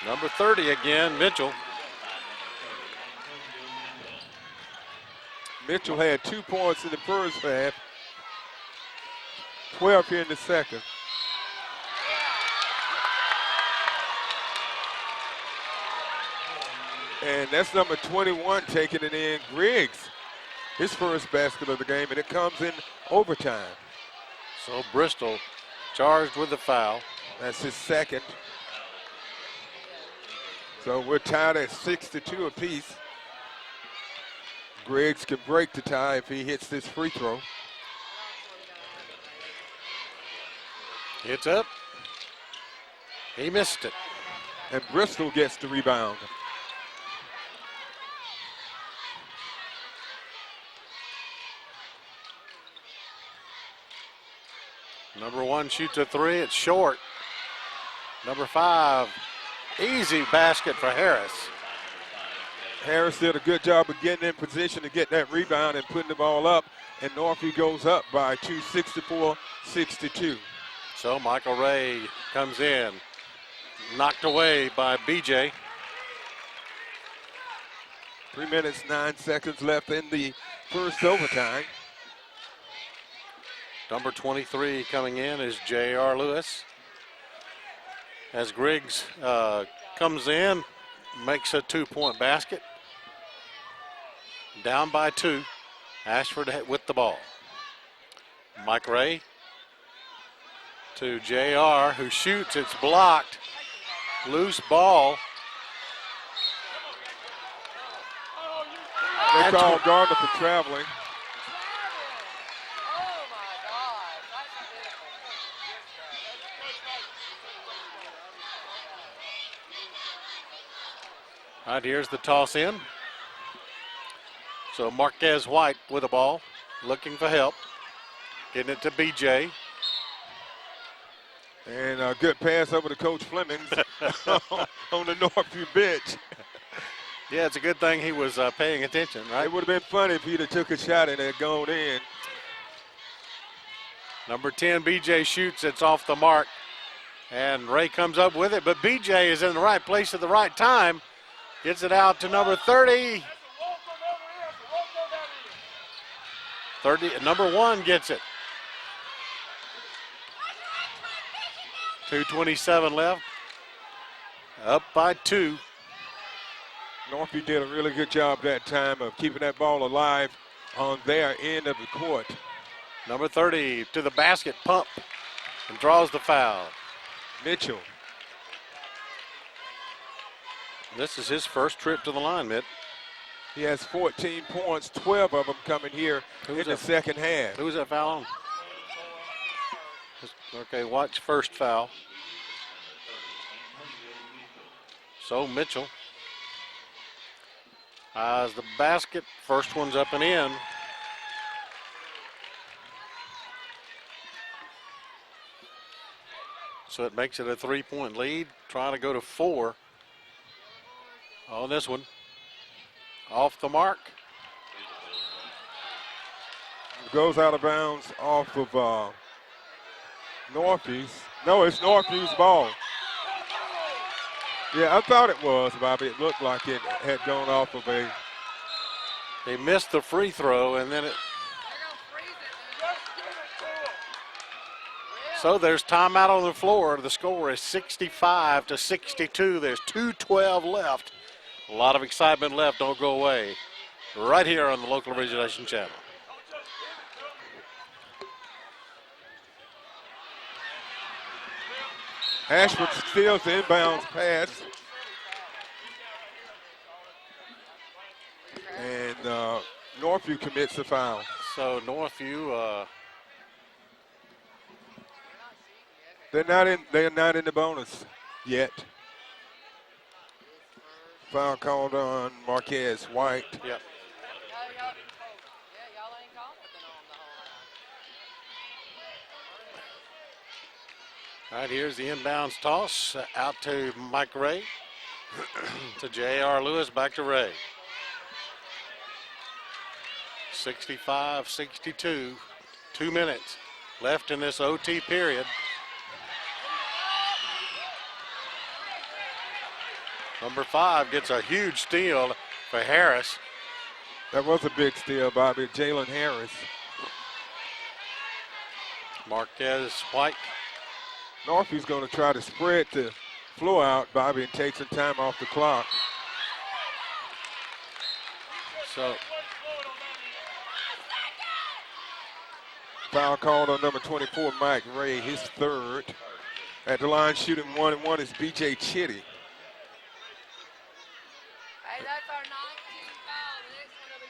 Number 30 again, Mitchell. Mitchell had 2 points in the first half, 12 here in the second. And that's number 21 taking it in, Griggs. His first basket of the game, and it comes in overtime. So Bristol charged with the foul. That's his second. So we're tied at 62 apiece. Griggs can break the tie if he hits this free throw. It's up. He missed it. And Bristol gets the rebound. Number 1 shoots a 3. It's short. Number 5, easy basket for Harris. Harris did a good job of getting in position to get that rebound and putting the ball up, and Northview goes up by 2, 64-62. So Michael Ray comes in, knocked away by BJ. 3 minutes, 9 seconds left in the first overtime. Number 23 coming in is J.R. Lewis. As Griggs comes in, makes a 2-point basket. Down by 2. Ashford with the ball. Mike Ray to J.R. who shoots. It's blocked. Loose ball. They call Gardner for traveling. All right, here's the toss in. So Marquez White with the ball, looking for help. Getting it to BJ. And a good pass over to Coach Flemings on the Northview bench. Yeah, it's a good thing he was paying attention, right? It would have been funny if he'd have took a shot and had gone in. Number 10, BJ shoots. It's off the mark. And Ray comes up with it, but BJ is in the right place at the right time. Gets it out to number 30. Number 1 gets it. 2:27 left. Up by 2. Northview did a really good job that time of keeping that ball alive on their end of the court. Number 30 to the basket, pump, and draws the foul. Mitchell. This is his first trip to the line, Mitt. He has 14 points, 12 of them coming here in the second half. Who's that foul on? Okay, watch first foul. So Mitchell has the basket. First one's up and in. So it makes it a 3-point lead. Trying to go to 4 on this one. Off the mark. Goes out of bounds off of Northview's. No, it's Northview's ball. Yeah, I thought it was, Bobby. It looked like it had gone off of a. They missed the free throw, and then it. So there's timeout on the floor. The score is 65-62. There's 2:12 left. A lot of excitement left. Don't go away. Right here on the local origination channel. Ashford steals the inbounds pass. And Northview commits the foul. So Northview, They're not in the bonus yet. Foul called on Marquez White. yep. Yeah, y'all ain't confident on the whole. All right, here's the inbounds toss out to Mike Ray. To J.R. Lewis, back to Ray. 65-62. 2 minutes left in this OT period. Number 5 gets a huge steal for Harris. That was a big steal, Bobby. Jalen Harris. Marquez White. Northview's going to try to spread the floor out, Bobby, and take some time off the clock. So Foul called on number 24, Mike Ray, his third. At the line shooting 1-1 is B.J. Chitty. Hey, that's our 19th foul. The next one will be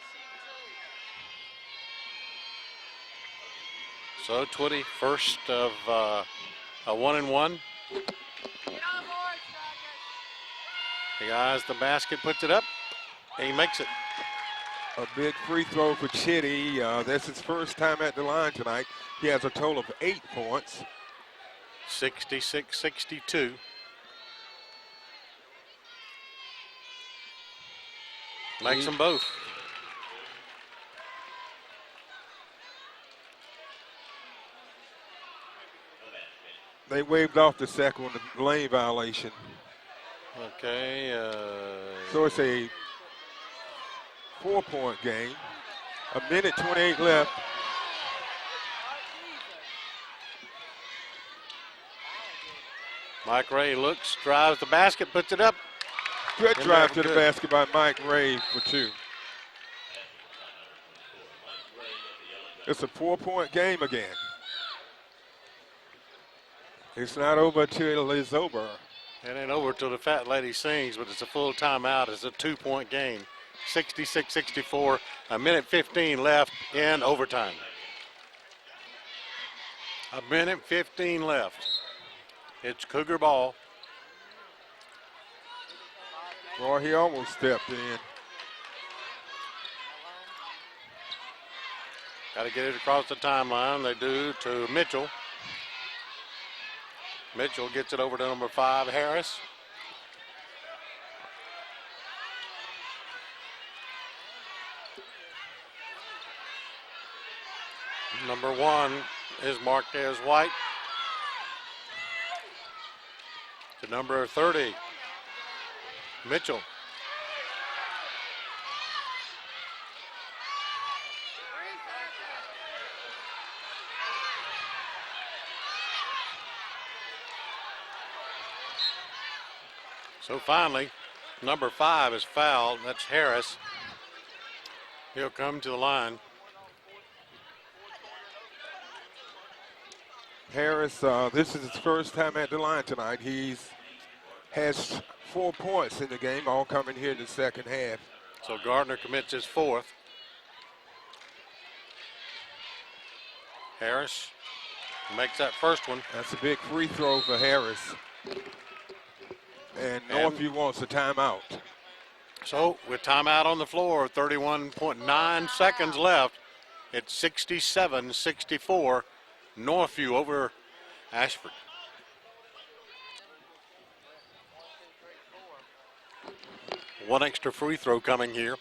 shooting 2. So 21st of a 1-1. Get on board, Striker. He eyes the basket, puts it up, and he makes it. A big free throw for Chitty. That's his first time at the line tonight. He has a total of 8 points. 66-62. Makes them both. They waved off the second one, the lane violation. Okay. So it's a 4-point game. 1:28 left. Mike Ray looks, drives the basket, puts it up. Good And drive they're to the good. basket by Mike Ray for 2. It's a 4-point game again. It's not over till it's over. It ain't over till the fat lady sings, but it's a full timeout. It's a 2-point game. 66-64, 1:15 left in overtime. 1:15 left. It's Cougar ball. Boy, he almost stepped in. Got to get it across the timeline. They do to Mitchell. Mitchell gets it over to number 5, Harris. Number 1 is Marquez White. To number 30, Mitchell. So finally, number 5 is fouled. That's Harris. He'll come to the line. Harris, this is his first time at the line tonight. Has 4 points in the game, all coming here in the second half. So Gardner commits his 4th. Harris makes that first one. That's a big free throw for Harris. And Northview wants a timeout. So with timeout on the floor, 31.9 seconds left. It's 67-64. Northview over Ashford. One extra free throw coming here.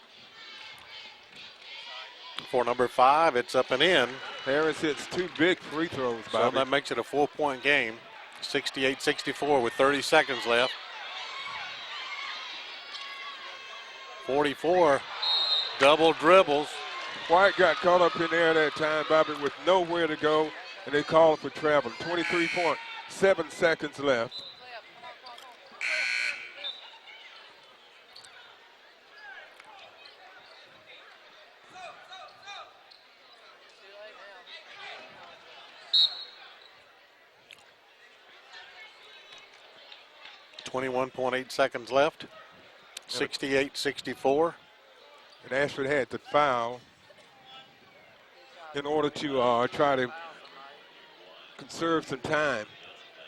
For number 5, it's up and in. Harris hits 2 big free throws, So Bobby. that makes it a 4-point game. 68-64 with 30 seconds left. 44 double dribbles. White got caught up in there that time, Bobby, with nowhere to go, and they called for travel. 23.7 seconds left. .8 seconds left. 68-64. And Ashford had to foul in order to try to conserve some time.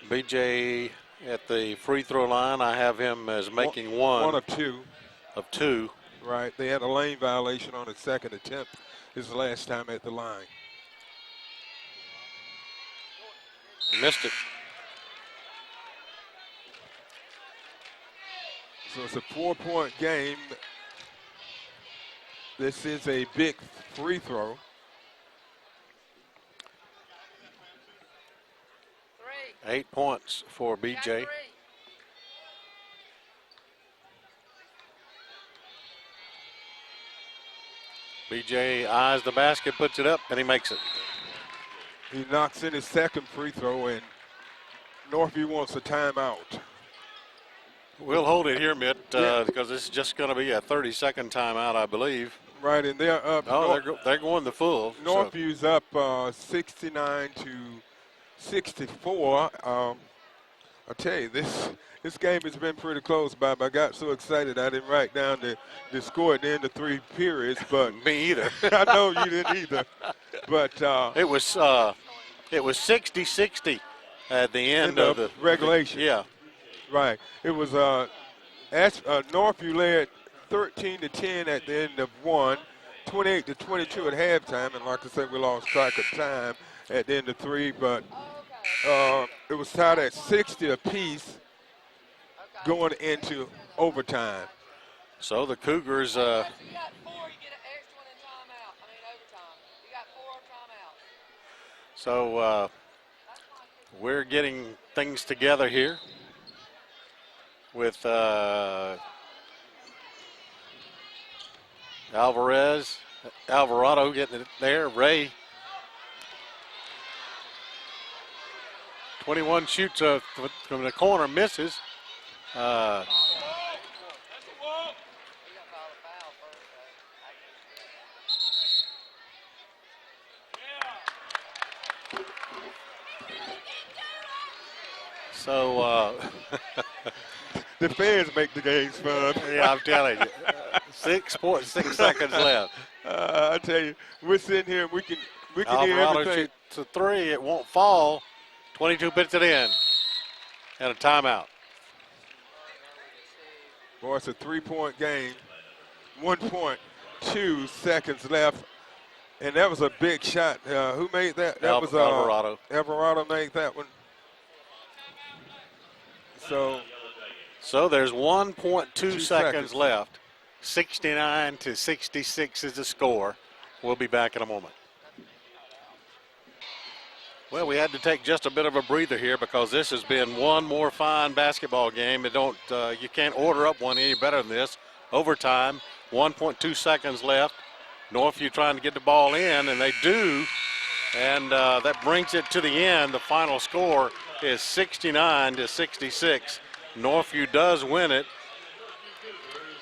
BJ at the free throw line, I have him as making one of two. Of two. Right, they had a lane violation on his second attempt. His last time at the line. He missed it. So it's a 4-point game. This is a big free throw. 8 points for BJ. BJ eyes the basket, puts it up, and he makes it. He knocks in his second free throw, and Northview wants a timeout. We'll hold it here, Mitt, because this is just going to be a 30-second timeout, I believe. Right, and they're up. Oh, they're going the full. Northview's up 69-64. I tell you, this game has been pretty close, Bob. I got so excited I didn't write down the score at the end of 3 periods, but me either. I know you didn't either. But it was 60-60 at the end of the regulation. Yeah. Right. It was Northview led 13-10 at the end of 1, 28-22 at halftime, and like I said, we lost track of time at the end of 3, but it was tied at 60 apiece going into overtime. So the Cougars You got 4, you get an extra one in timeout. I mean overtime. You got 4 timeouts. So we're getting things together here with Alvarado getting it there. Ray. 21 shoots from the corner, misses. So the fans make the games fun. Yeah, I'm telling you. 6.6 seconds left. I tell you, we're sitting here and we can hear Alvarado everything. shoots a 3. It won't fall. 22 puts it in. And a timeout. Boy, it's a 3-point game. 1.2 seconds left. And that was a big shot. Who made that? That was Alvarado. Alvarado made that one. So there's 1.2 seconds left. 69-66 is the score. We'll be back in a moment. Well, we had to take just a bit of a breather here because this has been one more fine basketball game. You can't order up one any better than this. Overtime, 1.2 seconds left. Northview trying to get the ball in, and they do. And that brings it to the end. The final score is 69-66. Northview does win it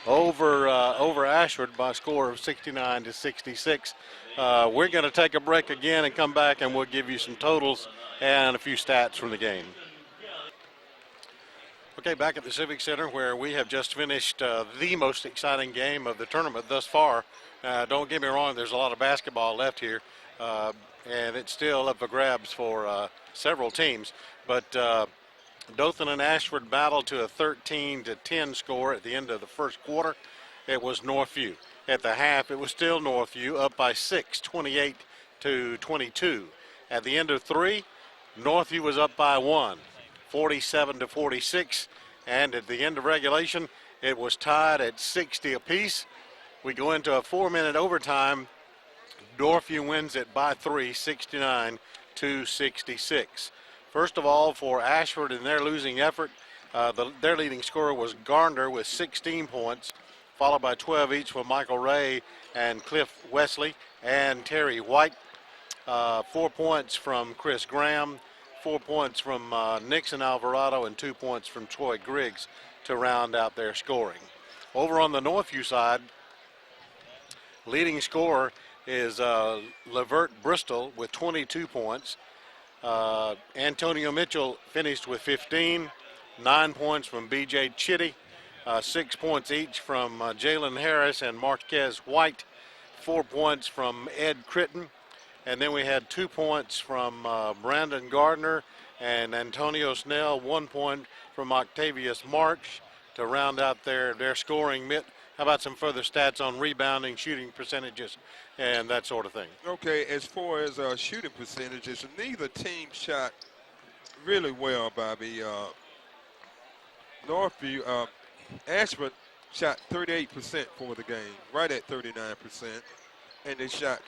over Ashford by a score of 69-66. We're going to take a break again and come back, and we'll give you some totals and a few stats from the game. Okay, back at the Civic Center where we have just finished the most exciting game of the tournament thus far. Don't get me wrong, there's a lot of basketball left here, and it's still up for grabs for several teams. But Dothan and Ashford battled to a 13-10 score at the end of the first quarter. It was Northview. At the half, it was still Northview, up by 6, 28-22. At the end of three, Northview was up by 1, 47-46. And at the end of regulation, it was tied at 60 apiece. We go into a 4-minute overtime. Northview wins it by 3, 69-66. First of all, for Ashford in their losing effort, their leading scorer was Garner with 16 points, followed by 12 each from Michael Ray and Cliff Wesley and Terry White. 4 points from Chris Graham, 4 points from Nixon Alvarado, and 2 points from Troy Griggs to round out their scoring. Over on the Northview side, leading scorer is Levert Bristol with 22 points. Antonio Mitchell finished with 15, 9 points from B.J. Chitty, 6 points each from Jalen Harris and Marquez White, 4 points from Ed Critton, and then we had 2 points from Brandon Gardner and Antonio Snell, 1 point from Octavius March to round out their scoring. Mitt, how about some further stats on rebounding, shooting percentages, and that sort of thing? Okay, as far as shooting percentages, neither team shot really well, Bobby. Northview, Ashford shot 38% for the game, right at 39%, and they shot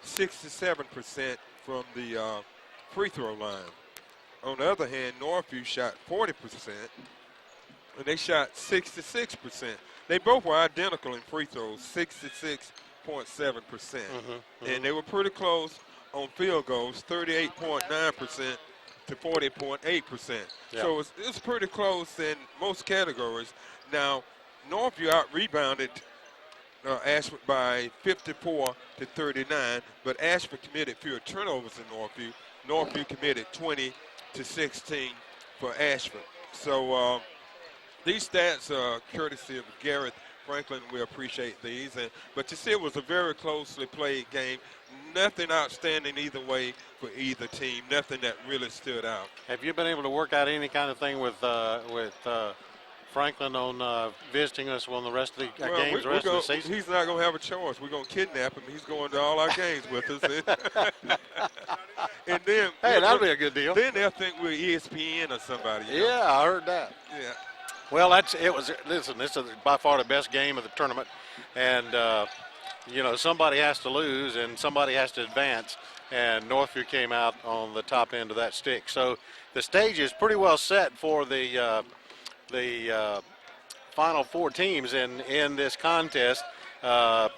67% from the free throw line. On the other hand, Northview shot 40%, and they shot 66%. They both were identical in free throws, 66.7%. And they were pretty close on field goals, 38.9% to 40.8%. Yeah. So it's pretty close in most categories. Now, Northview out-rebounded Ashford by 54-39, but Ashford committed fewer turnovers than Northview. Northview committed 20-16 for Ashford. So these stats are courtesy of Garrett Franklin. We appreciate these. But you see, it was a very closely played game. Nothing outstanding either way for either team. Nothing that really stood out. Have you been able to work out any kind of thing with Franklin on visiting us on the rest of the games, the rest of the season? He's not going to have a choice. We're going to kidnap him. He's going to all our games with us. And then, hey, that'll be a good deal. Then they'll think we're ESPN or somebody. Yeah, I heard that. Yeah. Well, listen, this is by far the best game of the tournament. And, somebody has to lose and somebody has to advance. And Northview came out on the top end of that stick. So the stage is pretty well set for the final 4 teams in this contest. On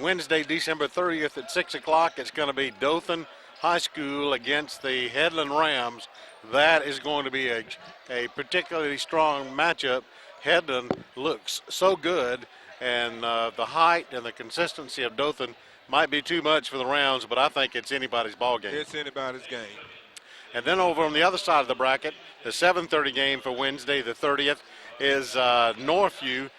Wednesday, December 30th at 6 o'clock, it's going to be Dothan High School against the Headland Rams. That is going to be a particularly strong matchup. Headland looks so good, and the height and the consistency of Dothan might be too much for the Rams, but I think it's anybody's ball game. It's anybody's game. And then over on the other side of the bracket, the 7:30 game for Wednesday, the 30th, is Northview.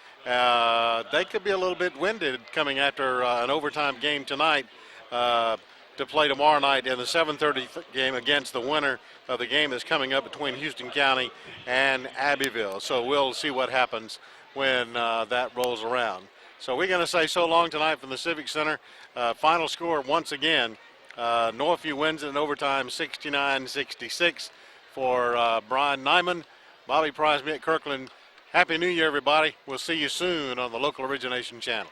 They could be a little bit winded coming after an overtime game tonight to play tomorrow night in the 7:30 game against the winner of the game that's coming up between Houston County and Abbeville. So we'll see what happens when that rolls around. So we're going to say so long tonight from the Civic Center. Final score once again, Northview wins in overtime 69-66 for Brian Nyman. Bobby Price, Mitt Kirkland. Happy New Year, everybody. We'll see you soon on the Local Origination Channel.